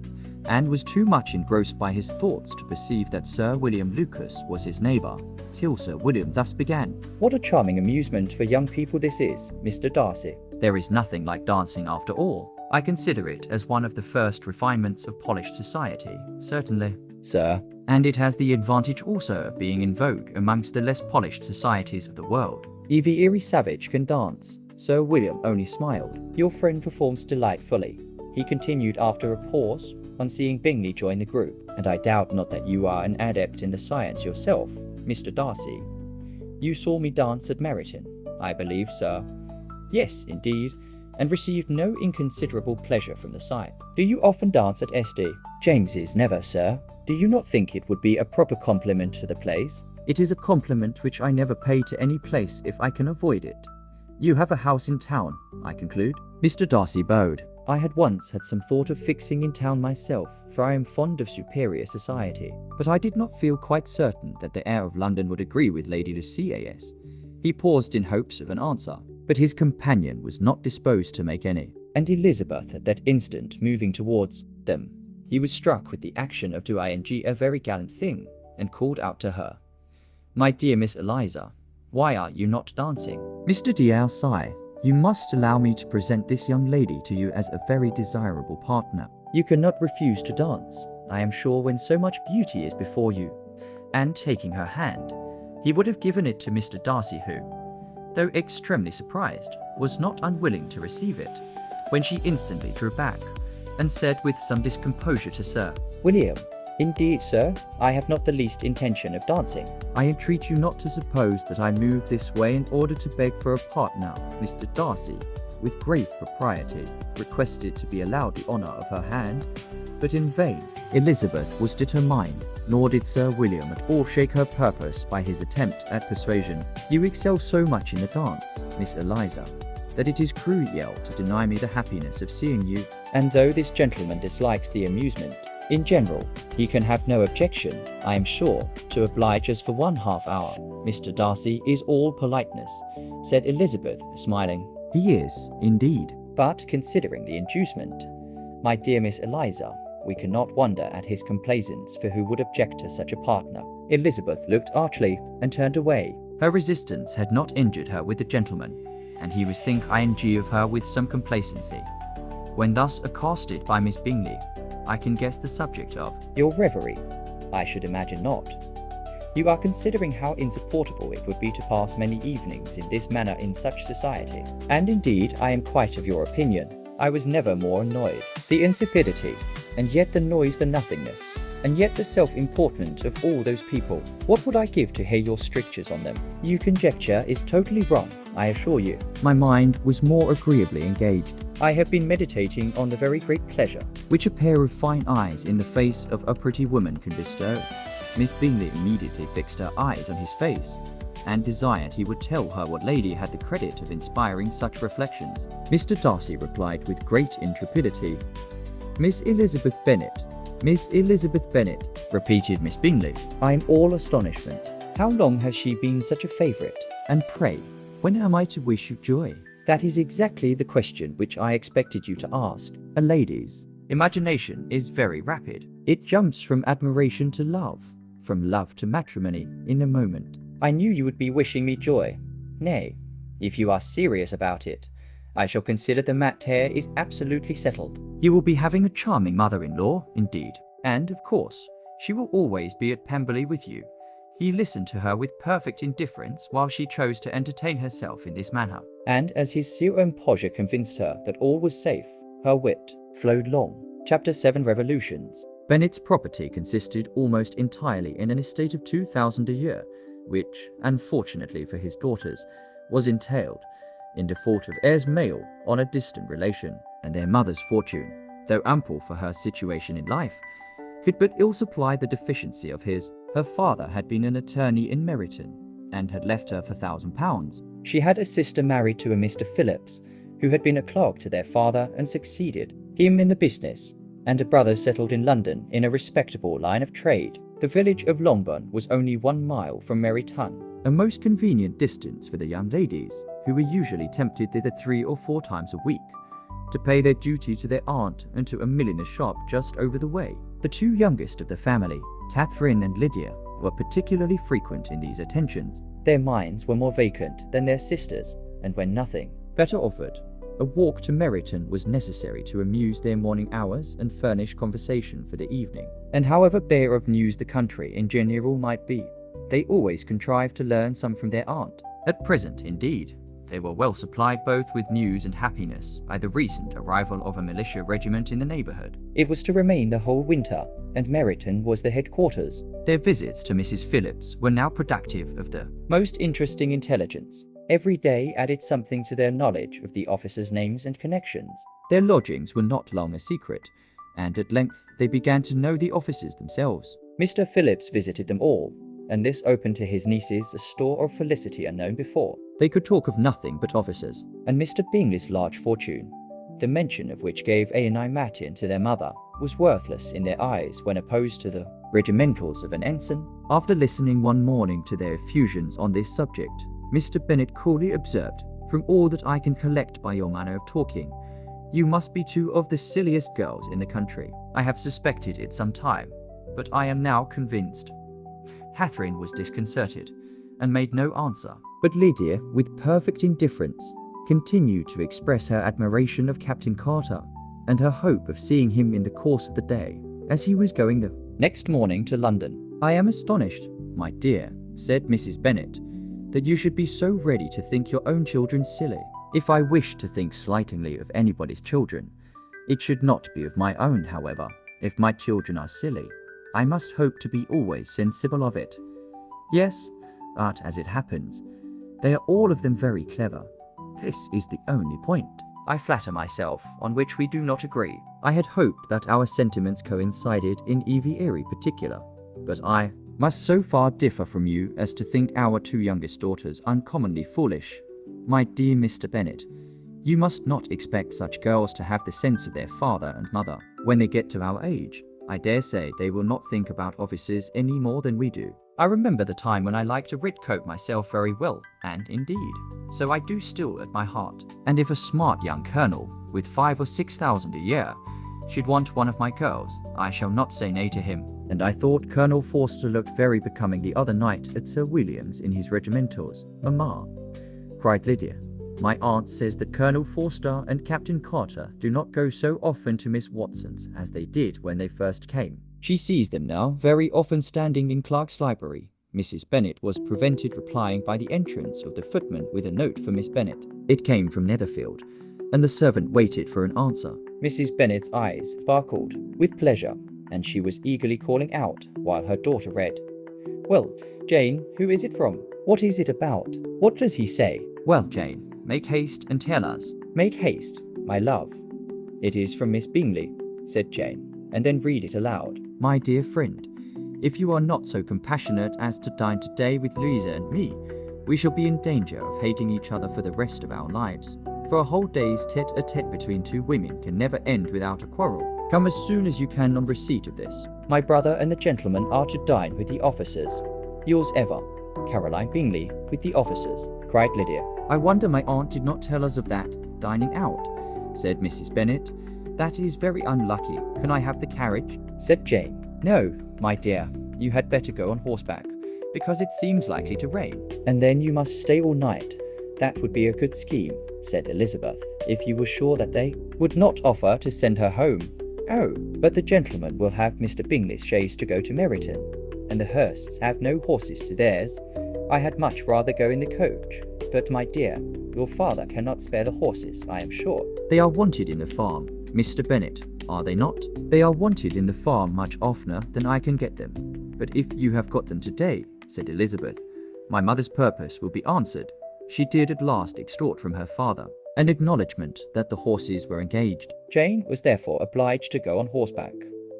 and was too much engrossed by his thoughts to perceive that Sir William Lucas was his neighbour, till Sir William thus began. What a charming amusement for young people this is, Mr. Darcy. There is nothing like dancing after all. I consider it as one of the first refinements of polished society, certainly, sir, and it has the advantage also of being in vogue amongst the less polished societies of the world. Evie Eerie Savage can dance. Sir William only smiled. Your friend performs delightfully, he continued after a pause, on seeing Bingley join the group, and I doubt not that you are an adept in the science yourself, Mr. Darcy. You saw me dance at Meryton, I believe, sir. Yes, indeed, and received no inconsiderable pleasure from the sight. Do you often dance at St. James's? Never, sir. Do you not think it would be a proper compliment to the place? It is a compliment which I never pay to any place if I can avoid it. You have a house in town, I conclude. Mr. Darcy bowed. I had once had some thought of fixing in town myself, for I am fond of superior society, but I did not feel quite certain that the air of London would agree with Lady Lucias. He paused in hopes of an answer, but his companion was not disposed to make any, and Elizabeth at that instant moving towards them, he was struck with the action of doing a very gallant thing, and called out to her, My dear Miss Eliza, why are you not dancing? Mr. Darcy, you must allow me to present this young lady to you as a very desirable partner. You cannot refuse to dance, I am sure, when so much beauty is before you. And taking her hand, he would have given it to Mr. Darcy, who, though extremely surprised, was not unwilling to receive it, when she instantly drew back, and said with some discomposure to Sir William, Indeed, sir, I have not the least intention of dancing. I entreat you not to suppose that I moved this way in order to beg for a partner. Mr. Darcy, with great propriety, requested to be allowed the honour of her hand, but in vain. Elizabeth was determined, nor did Sir William at all shake her purpose by his attempt at persuasion. You excel so much in the dance, Miss Eliza, that it is cruel to deny me the happiness of seeing you, and though this gentleman dislikes the amusement, in general, he can have no objection, I am sure, to oblige us for 1/2 hour. Mr. Darcy is all politeness, said Elizabeth, smiling. He is, indeed. But considering the inducement, my dear Miss Eliza, we cannot wonder at his complaisance, for who would object to such a partner? Elizabeth looked archly, and turned away. Her resistance had not injured her with the gentleman, and he was thinking of her with some complacency. When thus accosted by Miss Bingley, I can guess the subject of your reverie. I should imagine not. You are considering how insupportable it would be to pass many evenings in this manner in such society. And indeed, I am quite of your opinion. I was never more annoyed. The insipidity, and yet the noise, the nothingness, and yet the self-importance of all those people. What would I give to hear your strictures on them? Your conjecture is totally wrong. I assure you. My mind was more agreeably engaged, I have been meditating on the very great pleasure which a pair of fine eyes in the face of a pretty woman can bestow. Miss Bingley immediately fixed her eyes on his face, and desired he would tell her what lady had the credit of inspiring such reflections. Mr. Darcy replied with great intrepidity, "Miss Elizabeth Bennet." "Miss Elizabeth Bennet," repeated Miss Bingley. I am all astonishment. How long has she been such a favourite? "And pray, when am I to wish you joy?" That is exactly the question which I expected you to ask. A lady's imagination is very rapid. It jumps from admiration to love, from love to matrimony in a moment. I knew you would be wishing me joy. Nay, if you are serious about it, I shall consider the matter is absolutely settled. You will be having a charming mother-in-law, indeed, and, of course, she will always be at Pemberley with you. He listened to her with perfect indifference while she chose to entertain herself in this manner. And as his zeal and pleasure convinced her that all was safe, her wit flowed long. Chapter 7 Revolutions. Bennet's property consisted almost entirely in an estate of 2,000 a year, which, unfortunately for his daughters, was entailed, in default of heirs male, on a distant relation, and their mother's fortune, though ample for her situation in life, could but ill supply the deficiency of his. Her father had been an attorney in Meryton, and had left her for £1,000. She had a sister married to a Mr. Phillips, who had been a clerk to their father and succeeded him in the business, and a brother settled in London in a respectable line of trade. The village of Longbourn was only 1 mile from Meryton, a most convenient distance for the young ladies, who were usually tempted thither 3 or 4 times a week, to pay their duty to their aunt and to a milliner's shop just over the way. The 2 youngest of the family, Catherine and Lydia, were particularly frequent in these attentions. Their minds were more vacant than their sisters', and when nothing better offered, a walk to Meryton was necessary to amuse their morning hours and furnish conversation for the evening. And however bare of news the country in general might be, they always contrived to learn some from their aunt. At present, indeed, they were well supplied both with news and happiness by the recent arrival of a militia regiment in the neighbourhood. It was to remain the whole winter, and Meryton was the headquarters. Their visits to Mrs. Phillips were now productive of the most interesting intelligence. Every day added something to their knowledge of the officers' names and connections. Their lodgings were not long a secret, and at length they began to know the officers themselves. Mr. Phillips visited them all, and this opened to his nieces a store of felicity unknown before. They could talk of nothing but officers. And Mr. Bingley's large fortune, the mention of which gave Aeonine Matin to their mother, was worthless in their eyes when opposed to the regimentals of an ensign. After listening one morning to their effusions on this subject, Mr. Bennet coolly observed, "From all that I can collect by your manner of talking, you must be 2 of the silliest girls in the country. I have suspected it some time, but I am now convinced." Catherine was disconcerted, and made no answer. But Lydia, with perfect indifference, continued to express her admiration of Captain Carter, and her hope of seeing him in the course of the day, as he was going the next morning to London. "I am astonished, my dear," said Mrs. Bennet, "that you should be so ready to think your own children silly. If I wish to think slightingly of anybody's children, it should not be of my own, however. If my children are silly, I must hope to be always sensible of it. Yes, but as it happens, they are all of them very clever. This is the only point, I flatter myself, on which we do not agree. I had hoped that our sentiments coincided in every particular, but I must so far differ from you as to think our 2 youngest daughters uncommonly foolish. My dear Mr. Bennet, you must not expect such girls to have the sense of their father and mother. When they get to our age, I dare say they will not think about officers any more than we do. I remember the time when I liked a red-coat myself very well, and indeed, so I do still at my heart. And if a smart young colonel, with 5,000 or 6,000 a year, should want one of my girls, I shall not say nay to him. And I thought Colonel Forster looked very becoming the other night at Sir William's in his regimentals, mamma," cried Lydia. "My aunt says that Colonel Forster and Captain Carter do not go so often to Miss Watson's as they did when they first came. She sees them now very often standing in Clark's library." Mrs. Bennet was prevented replying by the entrance of the footman with a note for Miss Bennet. It came from Netherfield, and the servant waited for an answer. Mrs. Bennet's eyes sparkled with pleasure, and she was eagerly calling out while her daughter read. "Well, Jane, who is it from? What is it about? What does he say? Well, Jane, make haste and tell us. Make haste, my love. It is from Miss Bingley, said Jane, and then read it aloud. My dear friend, if you are not so compassionate as to dine today with Louisa and me, we shall be in danger of hating each other for the rest of our lives. For a whole day's tete-a-tete between two women can never end without a quarrel. Come as soon as you can on receipt of this. My brother and the gentleman are to dine with the officers. Yours ever, Caroline Bingley, with the officers, cried Lydia. I wonder my aunt did not tell us of that dining out, said Mrs. Bennet. That is very unlucky. Can I have the carriage? Said Jane. No, my dear, you had better go on horseback, because it seems likely to rain, and then you must stay all night. That would be a good scheme, said Elizabeth, if you were sure that they would not offer to send her home. Oh, but the gentleman will have Mr. Bingley's chaise to go to Meryton, and the Hursts have no horses to theirs. I had much rather go in the coach. But, my dear, your father cannot spare the horses, I am sure. They are wanted in the farm, Mr. Bennet, are they not? They are wanted in the farm much oftener than I can get them. But if you have got them today, said Elizabeth, my mother's purpose will be answered. She did at last extort from her father an acknowledgment that the horses were engaged. Jane was therefore obliged to go on horseback,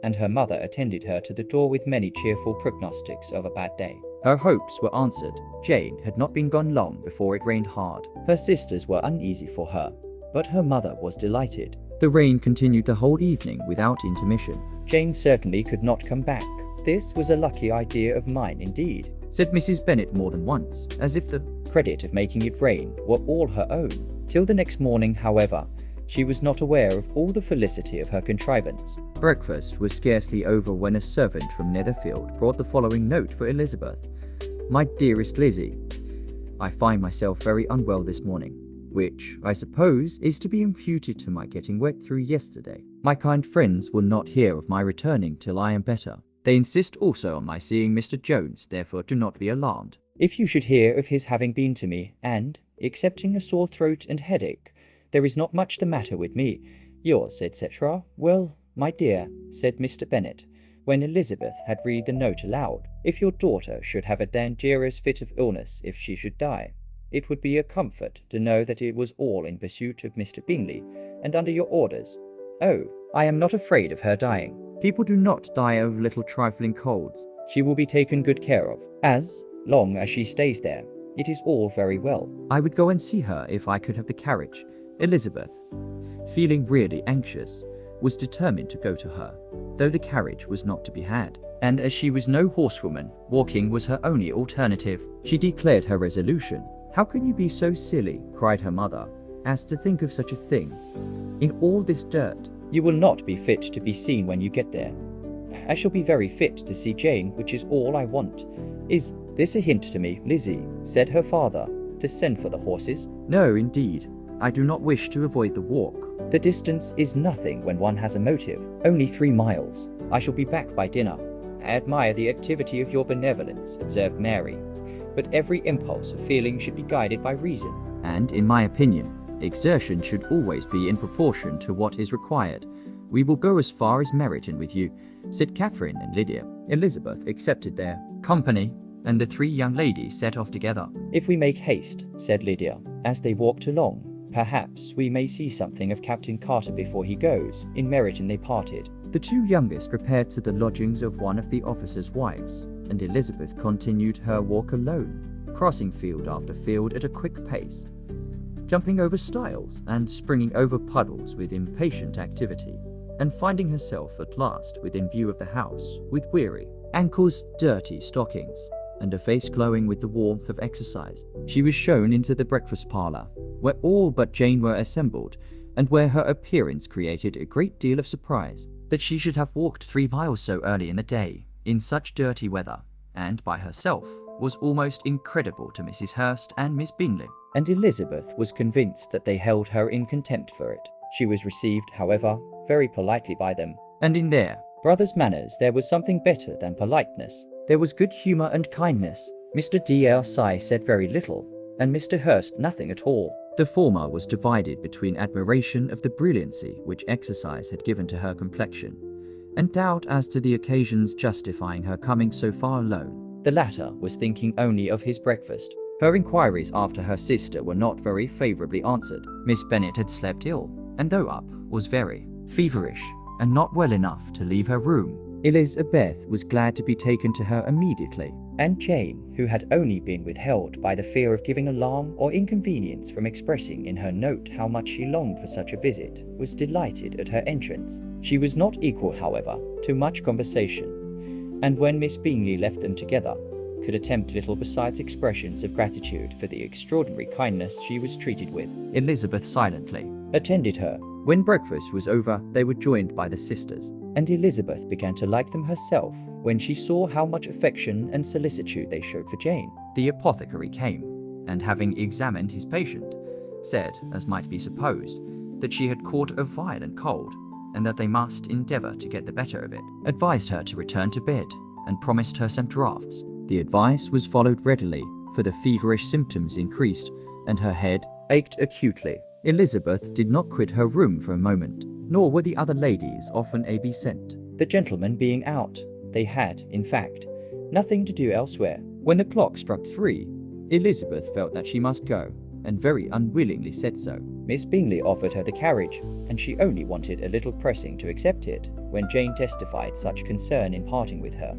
and her mother attended her to the door with many cheerful prognostics of a bad day. Her hopes were answered. Jane had not been gone long before it rained hard. Her sisters were uneasy for her, but her mother was delighted. The rain continued the whole evening without intermission. Jane certainly could not come back. This was a lucky idea of mine indeed, said Mrs. Bennet more than once, as if the credit of making it rain were all her own. Till the next morning, however, she was not aware of all the felicity of her contrivance. Breakfast was scarcely over when a servant from Netherfield brought the following note for Elizabeth. My dearest Lizzie, I find myself very unwell this morning, which, I suppose, is to be imputed to my getting wet through yesterday. My kind friends will not hear of my returning till I am better. They insist also on my seeing Mr. Jones, therefore do not be alarmed. If you should hear of his having been to me, and, excepting a sore throat and headache, there is not much the matter with me, yours, etc. Well, my dear, said Mr. Bennet, when Elizabeth had read the note aloud, if your daughter should have a dangerous fit of illness if she should die, it would be a comfort to know that it was all in pursuit of Mr. Bingley, and under your orders. Oh, I am not afraid of her dying. People do not die over little trifling colds. She will be taken good care of. As long as she stays there, it is all very well. I would go and see her if I could have the carriage. Elizabeth, feeling really anxious, was determined to go to her, though the carriage was not to be had, and as she was no horsewoman, walking was her only alternative. She declared her resolution. How can you be so silly, cried her mother, as to think of such a thing? In all this dirt. You will not be fit to be seen when you get there. I shall be very fit to see Jane, which is all I want. Is this a hint to me, Lizzie, said her father, to send for the horses? No, indeed. I do not wish to avoid the walk. The distance is nothing when one has a motive. Only 3 miles. I shall be back by dinner. I admire the activity of your benevolence, observed Mary. But every impulse of feeling should be guided by reason. And, in my opinion, exertion should always be in proportion to what is required. We will go as far as Meryton with you, said Catherine and Lydia. Elizabeth accepted their company, and the 3 young ladies set off together. If we make haste, said Lydia, as they walked along, perhaps we may see something of Captain Carter before he goes. In Meryton they parted. The 2 youngest repaired to the lodgings of one of the officers' wives, and Elizabeth continued her walk alone, crossing field after field at a quick pace, jumping over stiles and springing over puddles with impatient activity, and finding herself at last within view of the house, with weary ankles, dirty stockings, and a face glowing with the warmth of exercise. She was shown into the breakfast parlour, where all but Jane were assembled, and where her appearance created a great deal of surprise. That she should have walked 3 miles so early in the day, in such dirty weather, and by herself, was almost incredible to Mrs. Hurst and Miss Bingley. And Elizabeth was convinced that they held her in contempt for it. She was received, however, very politely by them. And in their brothers' manners there was something better than politeness. There was good humour and kindness. Mr. D.L. said very little, and Mr. Hurst nothing at all. The former was divided between admiration of the brilliancy which exercise had given to her complexion, and doubt as to the occasions justifying her coming so far alone. The latter was thinking only of his breakfast. Her inquiries after her sister were not very favourably answered. Miss Bennet had slept ill, and though up, was very feverish, and not well enough to leave her room. Elizabeth was glad to be taken to her immediately, and Jane, who had only been withheld by the fear of giving alarm or inconvenience from expressing in her note how much she longed for such a visit, was delighted at her entrance. She was not equal, however, to much conversation, and when Miss Bingley left them together, could attempt little besides expressions of gratitude for the extraordinary kindness she was treated with. Elizabeth silently attended her. When breakfast was over, they were joined by the sisters, and Elizabeth began to like them herself when she saw how much affection and solicitude they showed for Jane. The apothecary came, and having examined his patient, said, as might be supposed, that she had caught a violent cold, and that they must endeavour to get the better of it, advised her to return to bed, and promised her some draughts. The advice was followed readily, for the feverish symptoms increased, and her head ached acutely. Elizabeth did not quit her room for a moment, nor were the other ladies often absent. The gentlemen being out, they had, in fact, nothing to do elsewhere. When the clock struck 3, Elizabeth felt that she must go, and very unwillingly said so. Miss Bingley offered her the carriage, and she only wanted a little pressing to accept it, when Jane testified such concern in parting with her,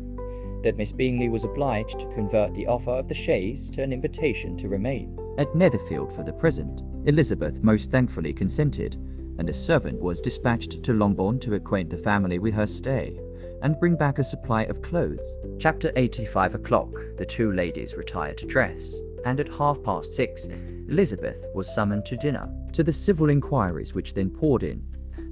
that Miss Bingley was obliged to convert the offer of the chaise to an invitation to remain at Netherfield for the present. Elizabeth most thankfully consented, and a servant was dispatched to Longbourn to acquaint the family with her stay, and bring back a supply of clothes. Chapter 85 o'clock, the two ladies retired to dress, and at 6:30, Elizabeth was summoned to dinner. To the civil inquiries which then poured in,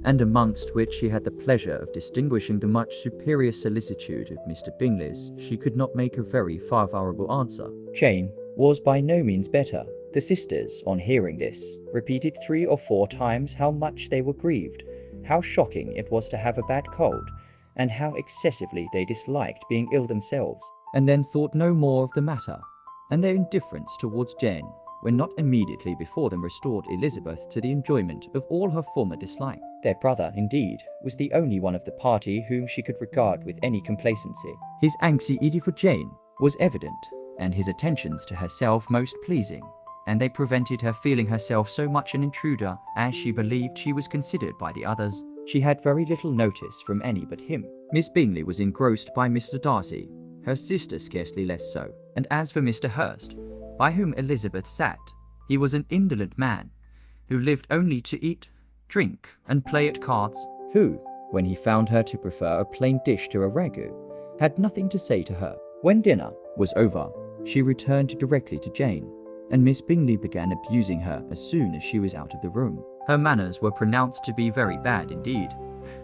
and amongst which she had the pleasure of distinguishing the much superior solicitude of Mr. Bingley's, she could not make a very favourable answer. Jane was by no means better. The sisters, on hearing this, repeated 3 or 4 times how much they were grieved, how shocking it was to have a bad cold, and how excessively they disliked being ill themselves, and then thought no more of the matter, and their indifference towards Jane, when not immediately before them, restored Elizabeth to the enjoyment of all her former dislike. Their brother, indeed, was the only one of the party whom she could regard with any complacency. His anxiety for Jane was evident, and his attentions to herself most pleasing, and they prevented her feeling herself so much an intruder as she believed she was considered by the others. She had very little notice from any but him. Miss Bingley was engrossed by Mr. Darcy, her sister scarcely less so, and as for Mr. Hurst, by whom Elizabeth sat, he was an indolent man, who lived only to eat, drink, and play at cards, who, when he found her to prefer a plain dish to a ragout, had nothing to say to her. When dinner was over, she returned directly to Jane, and Miss Bingley began abusing her as soon as she was out of the room. Her manners were pronounced to be very bad indeed,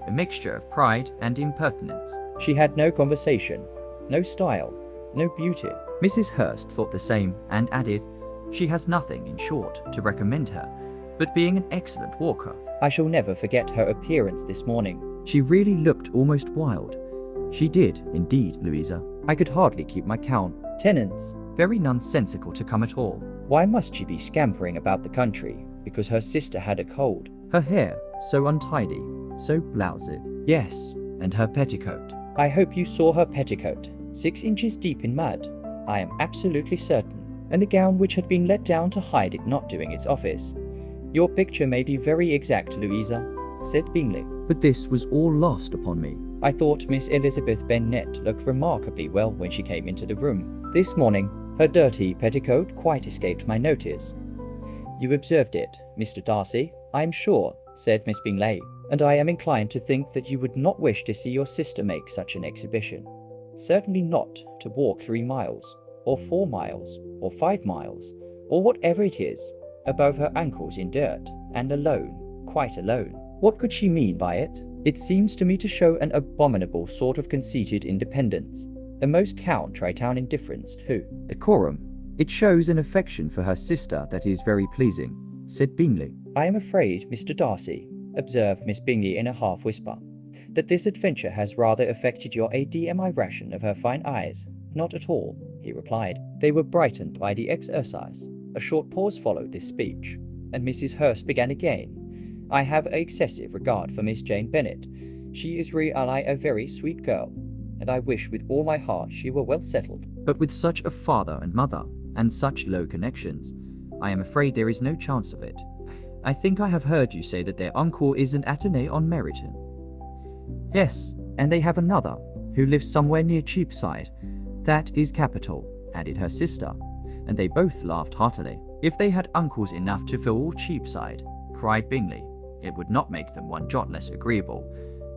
a mixture of pride and impertinence. She had no conversation, no style, no beauty. Mrs. Hurst thought the same, and added, "She has nothing, in short, to recommend her, but being an excellent walker. I shall never forget her appearance this morning. She really looked almost wild. She did, indeed, Louisa. I could hardly keep my count. Tenants, very nonsensical to come at all. Why must she be scampering about the country, because her sister had a cold? Her hair, so untidy, so blousy. Yes, and her petticoat. I hope you saw her petticoat, 6 inches deep in mud, I am absolutely certain, and the gown which had been let down to hide it not doing its office. Your picture may be very exact, Louisa, said Bingley, but this was all lost upon me. I thought Miss Elizabeth Bennet looked remarkably well when she came into the room. This morning, her dirty petticoat quite escaped my notice. You observed it, Mr. Darcy, I am sure, said Miss Bingley, and I am inclined to think that you would not wish to see your sister make such an exhibition. Certainly not to walk 3 miles, or 4 miles, or 5 miles, or whatever it is, above her ankles in dirt, and alone, quite alone. What could she mean by it? It seems to me to show an abominable sort of conceited independence, a most count-tri-town indifference to decorum. It shows an affection for her sister that is very pleasing, said Bingley. I am afraid, Mr. Darcy, observed Miss Bingley in a half-whisper, that this adventure has rather affected your admiration of her fine eyes. Not at all, he replied. They were brightened by the exercise. A short pause followed this speech, and Mrs. Hurst began again. I have excessive regard for Miss Jane Bennet. She is really a very sweet girl, and I wish with all my heart she were well settled. But with such a father and mother, and such low connections, I am afraid there is no chance of it. I think I have heard you say that their uncle is an attorney on Meryton. Yes, and they have another, who lives somewhere near Cheapside. That is capital, added her sister, and they both laughed heartily. If they had uncles enough to fill all Cheapside, cried Bingley, it would not make them one jot less agreeable,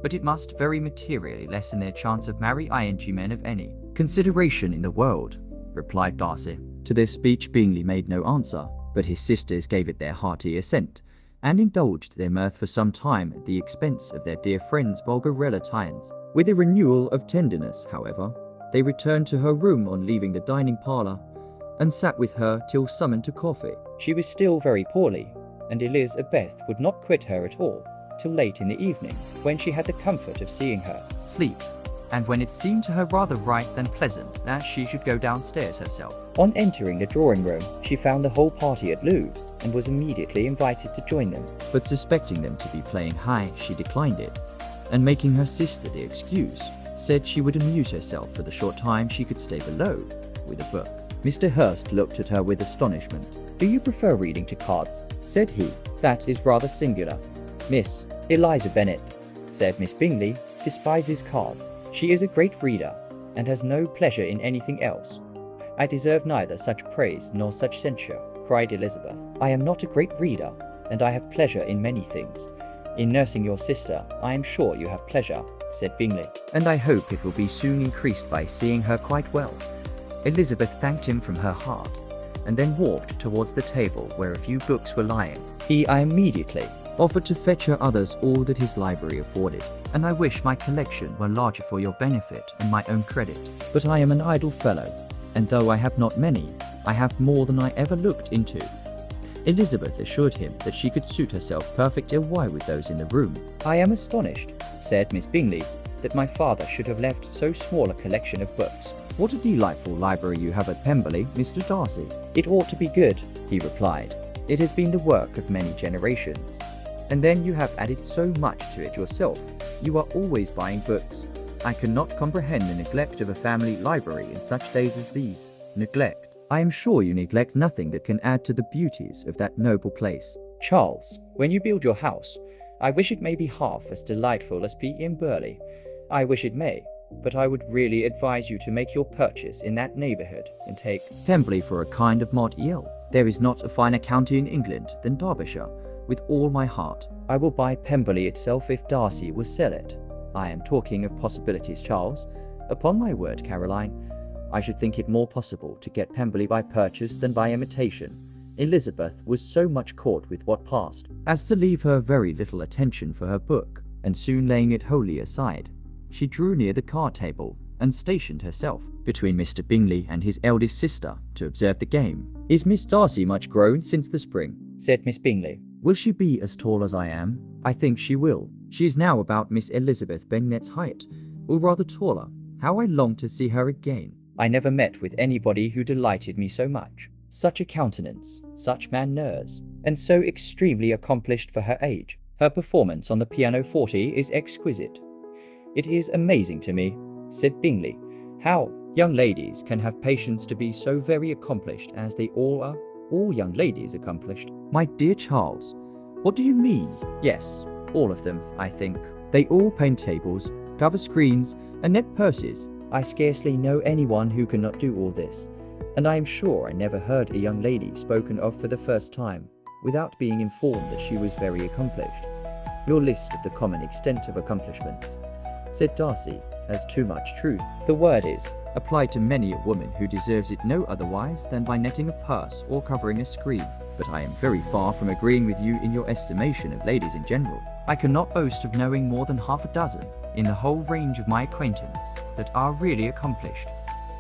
but it must very materially lessen their chance of marrying men of any consideration in the world, replied Darcy. To this speech Bingley made no answer, but his sisters gave it their hearty assent, and indulged their mirth for some time at the expense of their dear friend's vulgar relations. With a renewal of tenderness, however, they returned to her room on leaving the dining parlour, and sat with her till summoned to coffee. She was still very poorly, and Elizabeth would not quit her at all, till late in the evening, when she had the comfort of seeing her sleep, and when it seemed to her rather right than pleasant that she should go downstairs herself. On entering the drawing-room, she found the whole party at loo, and was immediately invited to join them. But suspecting them to be playing high, she declined it, and making her sister the excuse, said she would amuse herself for the short time she could stay below with a book. Mr. Hurst looked at her with astonishment. "Do you prefer reading to cards?" said he. "That is rather singular." "Miss Eliza Bennet," said Miss Bingley, "despises cards. She is a great reader, and has no pleasure in anything else." "I deserve neither such praise nor such censure," cried Elizabeth. "I am not a great reader, and I have pleasure in many things. In nursing your sister, I am sure you have pleasure," said Bingley. "And I hope it will be soon increased by seeing her quite well." Elizabeth thanked him from her heart, and then walked towards the table where a few books were lying. I immediately offered to fetch her others all that his library afforded, and I wish my collection were larger for your benefit and my own credit. But I am an idle fellow, and though I have not many, I have more than I ever looked into. Elizabeth assured him that she could suit herself perfectly well with those in the room. "I am astonished," said Miss Bingley, "that my father should have left so small a collection of books." "What a delightful library you have at Pemberley, Mr. Darcy." "It ought to be good," he replied. "It has been the work of many generations. And then you have added so much to it yourself. You are always buying books. I cannot comprehend the neglect of a family library in such days as these. Neglect. I am sure you neglect nothing that can add to the beauties of that noble place." "Charles, when you build your house, I wish it may be half as delightful as in Burley. I wish it may, but I would really advise you to make your purchase in that neighbourhood and take Pemberley for a kind of Mont Yell. There is not a finer county in England than Derbyshire, with all my heart. I will buy Pemberley itself if Darcy will sell it. I am talking of possibilities, Charles. Upon my word, Caroline, I should think it more possible to get Pemberley by purchase than by imitation." Elizabeth was so much caught with what passed as to leave her very little attention for her book, and soon laying it wholly aside, she drew near the card table and stationed herself between Mr. Bingley and his eldest sister to observe the game. "Is Miss Darcy much grown since the spring?" said Miss Bingley. "Will she be as tall as I am? I think she will. She is now about Miss Elizabeth Bennet's height, or rather taller. How I long to see her again." "I never met with anybody who delighted me so much. Such a countenance, such manners, and so extremely accomplished for her age. Her performance on the pianoforte is exquisite. It is amazing to me," said Bingley, "how young ladies can have patience to be so very accomplished as they all are. All young ladies accomplished." "My dear Charles, what do you mean?" "Yes, all of them, I think. They all paint tables, cover screens, and knit purses." "I scarcely know anyone who cannot do all this, and I am sure I never heard a young lady spoken of for the first time without being informed that she was very accomplished. Your list of the common extent of accomplishments," said Darcy, "has too much truth. The word is applied to many a woman who deserves it no otherwise than by netting a purse or covering a screen. But I am very far from agreeing with you in your estimation of ladies in general. I cannot boast of knowing more than half a dozen, in the whole range of my acquaintance, that are really accomplished."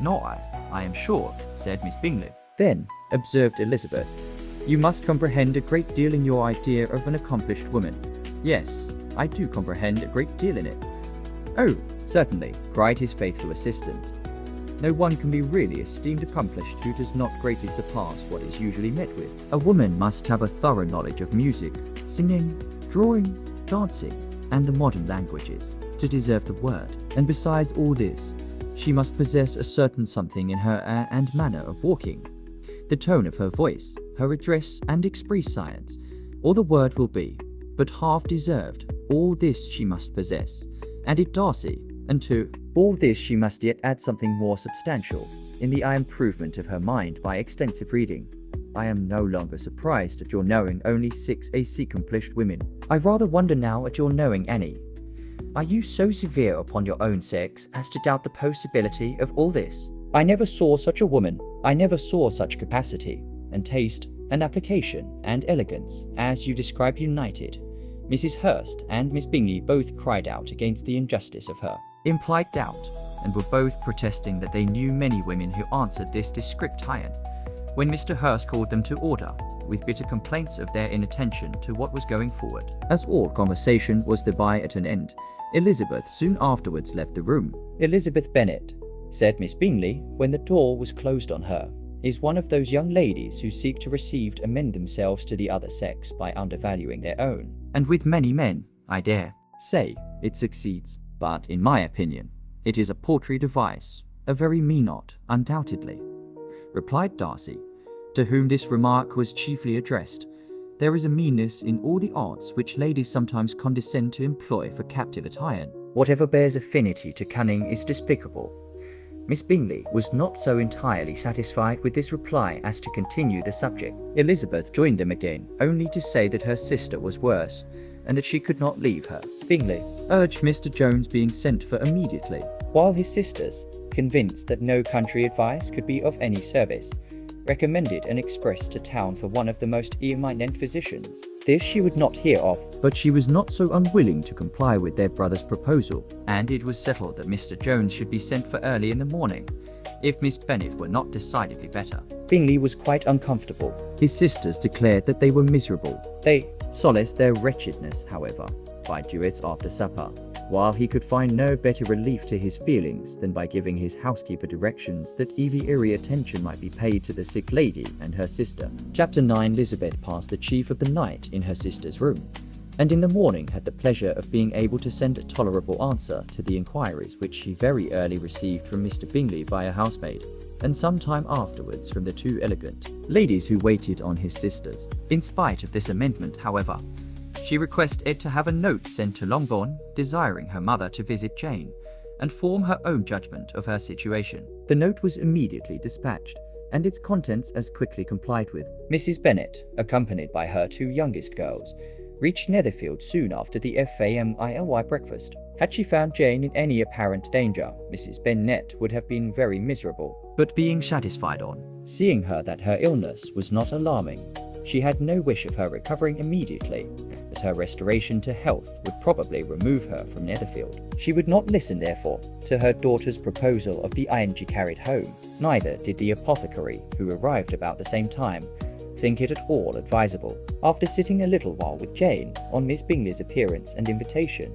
"Nor I am sure," said Miss Bingley. "Then," observed Elizabeth, "you must comprehend a great deal in your idea of an accomplished woman." "Yes, I do comprehend a great deal in it." "Oh, certainly," cried his faithful assistant. "No one can be really esteemed accomplished who does not greatly surpass what is usually met with." "A woman must have a thorough knowledge of music, singing, drawing, dancing, and the modern languages. to deserve the word. And besides all this, she must possess a certain something in her air and manner of walking, the tone of her voice, her address and express science, or the word will be, but half deserved. All this she must possess, and it Darcy, and to all this she must yet add something more substantial, in the improvement of her mind by extensive reading. I am no longer surprised at your knowing only 6 accomplished women. I rather wonder now at your knowing any. Are you so severe upon your own sex as to doubt the possibility of all this? I never saw such a woman. I never saw such capacity, and taste, and application, and elegance, as you describe united. Mrs. Hurst and Miss Bingley both cried out against the injustice of her implied doubt, and were both protesting that they knew many women who answered this description, when Mr. Hurst called them to order, with bitter complaints of their inattention to what was going forward. As all conversation was thereby at an end, Elizabeth soon afterwards left the room. Elizabeth Bennet, said Miss Bingley, when the door was closed on her, is one of those young ladies who seek to receive amend themselves to the other sex by undervaluing their own. And with many men, I dare say, it succeeds. But in my opinion, it is a paltry device, a very mean art, undoubtedly, replied Darcy, to whom this remark was chiefly addressed. There is a meanness in all the arts which ladies sometimes condescend to employ for captive attire. Whatever bears affinity to cunning is despicable. Miss Bingley was not so entirely satisfied with this reply as to continue the subject. Elizabeth joined them again, only to say that her sister was worse, and that she could not leave her. Bingley urged Mr. Jones being sent for immediately, while his sisters, convinced that no country advice could be of any service, recommended an express to town for one of the most eminent physicians. This she would not hear of, but she was not so unwilling to comply with their brother's proposal, and it was settled that Mr. Jones should be sent for early in the morning, if Miss Bennet were not decidedly better. Bingley was quite uncomfortable. His sisters declared that they were miserable. They solaced their wretchedness, however, by duets after supper, while he could find no better relief to his feelings than by giving his housekeeper directions that every attention might be paid to the sick lady and her sister. Chapter 9. Elizabeth passed the chief of the night in her sister's room, and in the morning had the pleasure of being able to send a tolerable answer to the inquiries which she very early received from Mr. Bingley by a housemaid, and some time afterwards from the 2 elegant ladies who waited on his sisters. In spite of this amendment, however, she requested to have a note sent to Longbourn, desiring her mother to visit Jane, and form her own judgment of her situation. The note was immediately dispatched, and its contents as quickly complied with. Mrs. Bennet, accompanied by her 2 youngest girls, reached Netherfield soon after the family breakfast. Had she found Jane in any apparent danger, Mrs. Bennet would have been very miserable. But being satisfied on seeing her that her illness was not alarming, she had no wish of her recovering immediately, as her restoration to health would probably remove her from Netherfield. She would not listen, therefore, to her daughter's proposal of being carried home. Neither did the apothecary, who arrived about the same time, think it at all advisable. After sitting a little while with Jane, on Miss Bingley's appearance and invitation,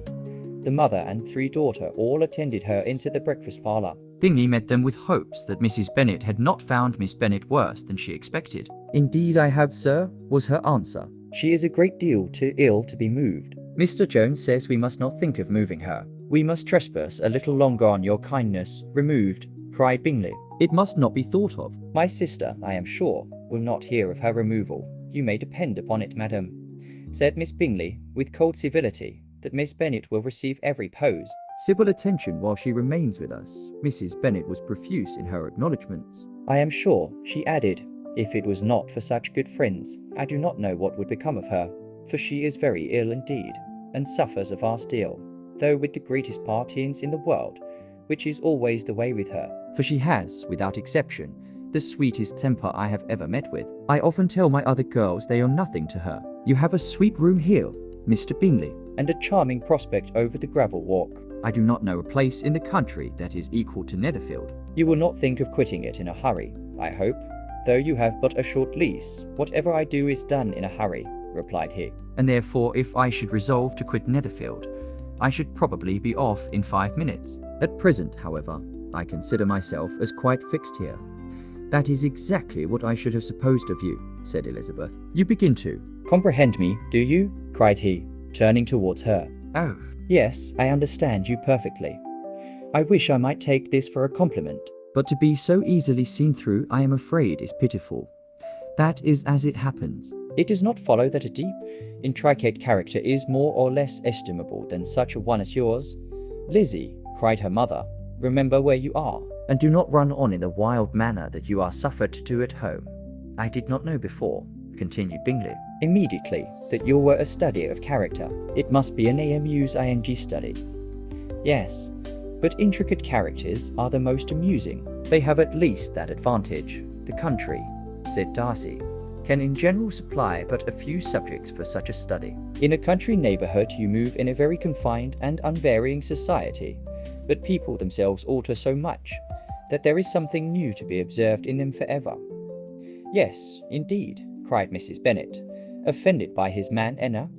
the mother and 3 daughters all attended her into the breakfast parlour. Bingley met them with hopes that Mrs. Bennet had not found Miss Bennet worse than she expected. "Indeed I have, sir," was her answer. "She is a great deal too ill to be moved. Mr. Jones says we must not think of moving her. We must trespass a little longer on your kindness. Removed," cried Bingley. "It must not be thought of. My sister, I am sure, will not hear of her removal. You may depend upon it, madam," said Miss Bingley, with cold civility, "that Miss Bennet will receive every pose civil attention while she remains with us." Mrs. Bennet was profuse in her acknowledgments. "I am sure," she added, "if it was not for such good friends, I do not know what would become of her, for she is very ill indeed, and suffers a vast deal, though with the greatest patience in the world, which is always the way with her. For she has, without exception, the sweetest temper I have ever met with. I often tell my other girls they are nothing to her. You have a sweet room here, Mr. Bingley, and a charming prospect over the gravel walk. I do not know a place in the country that is equal to Netherfield. You will not think of quitting it in a hurry, I hope, though you have but a short lease. Whatever I do is done in a hurry," replied he. "And therefore if I should resolve to quit Netherfield, I should probably be off in 5 minutes. At present, however, I consider myself as quite fixed here." "That is exactly what I should have supposed of you," said Elizabeth. "You begin to comprehend me, do you?" cried he, turning towards her. Oh, Yes, I understand you perfectly. I wish I might take this for a compliment. but to be so easily seen through, I am afraid, is pitiful. That is as it happens. It does not follow that a deep, intricate character is more or less estimable than such a one as yours. Lizzie, cried her mother, remember where you are. And do not run on in the wild manner that you are suffered to do at home. I did not know before, continued Bingley. Immediately, that you were a study of character. It must be an AMU's ing study. Yes, but intricate characters are the most amusing. They have at least that advantage. The country, said Darcy, can in general supply but a few subjects for such a study. In a country neighbourhood you move in a very confined and unvarying society, but people themselves alter so much that there is something new to be observed in them forever. Yes, indeed, cried Mrs. Bennet, offended by his manner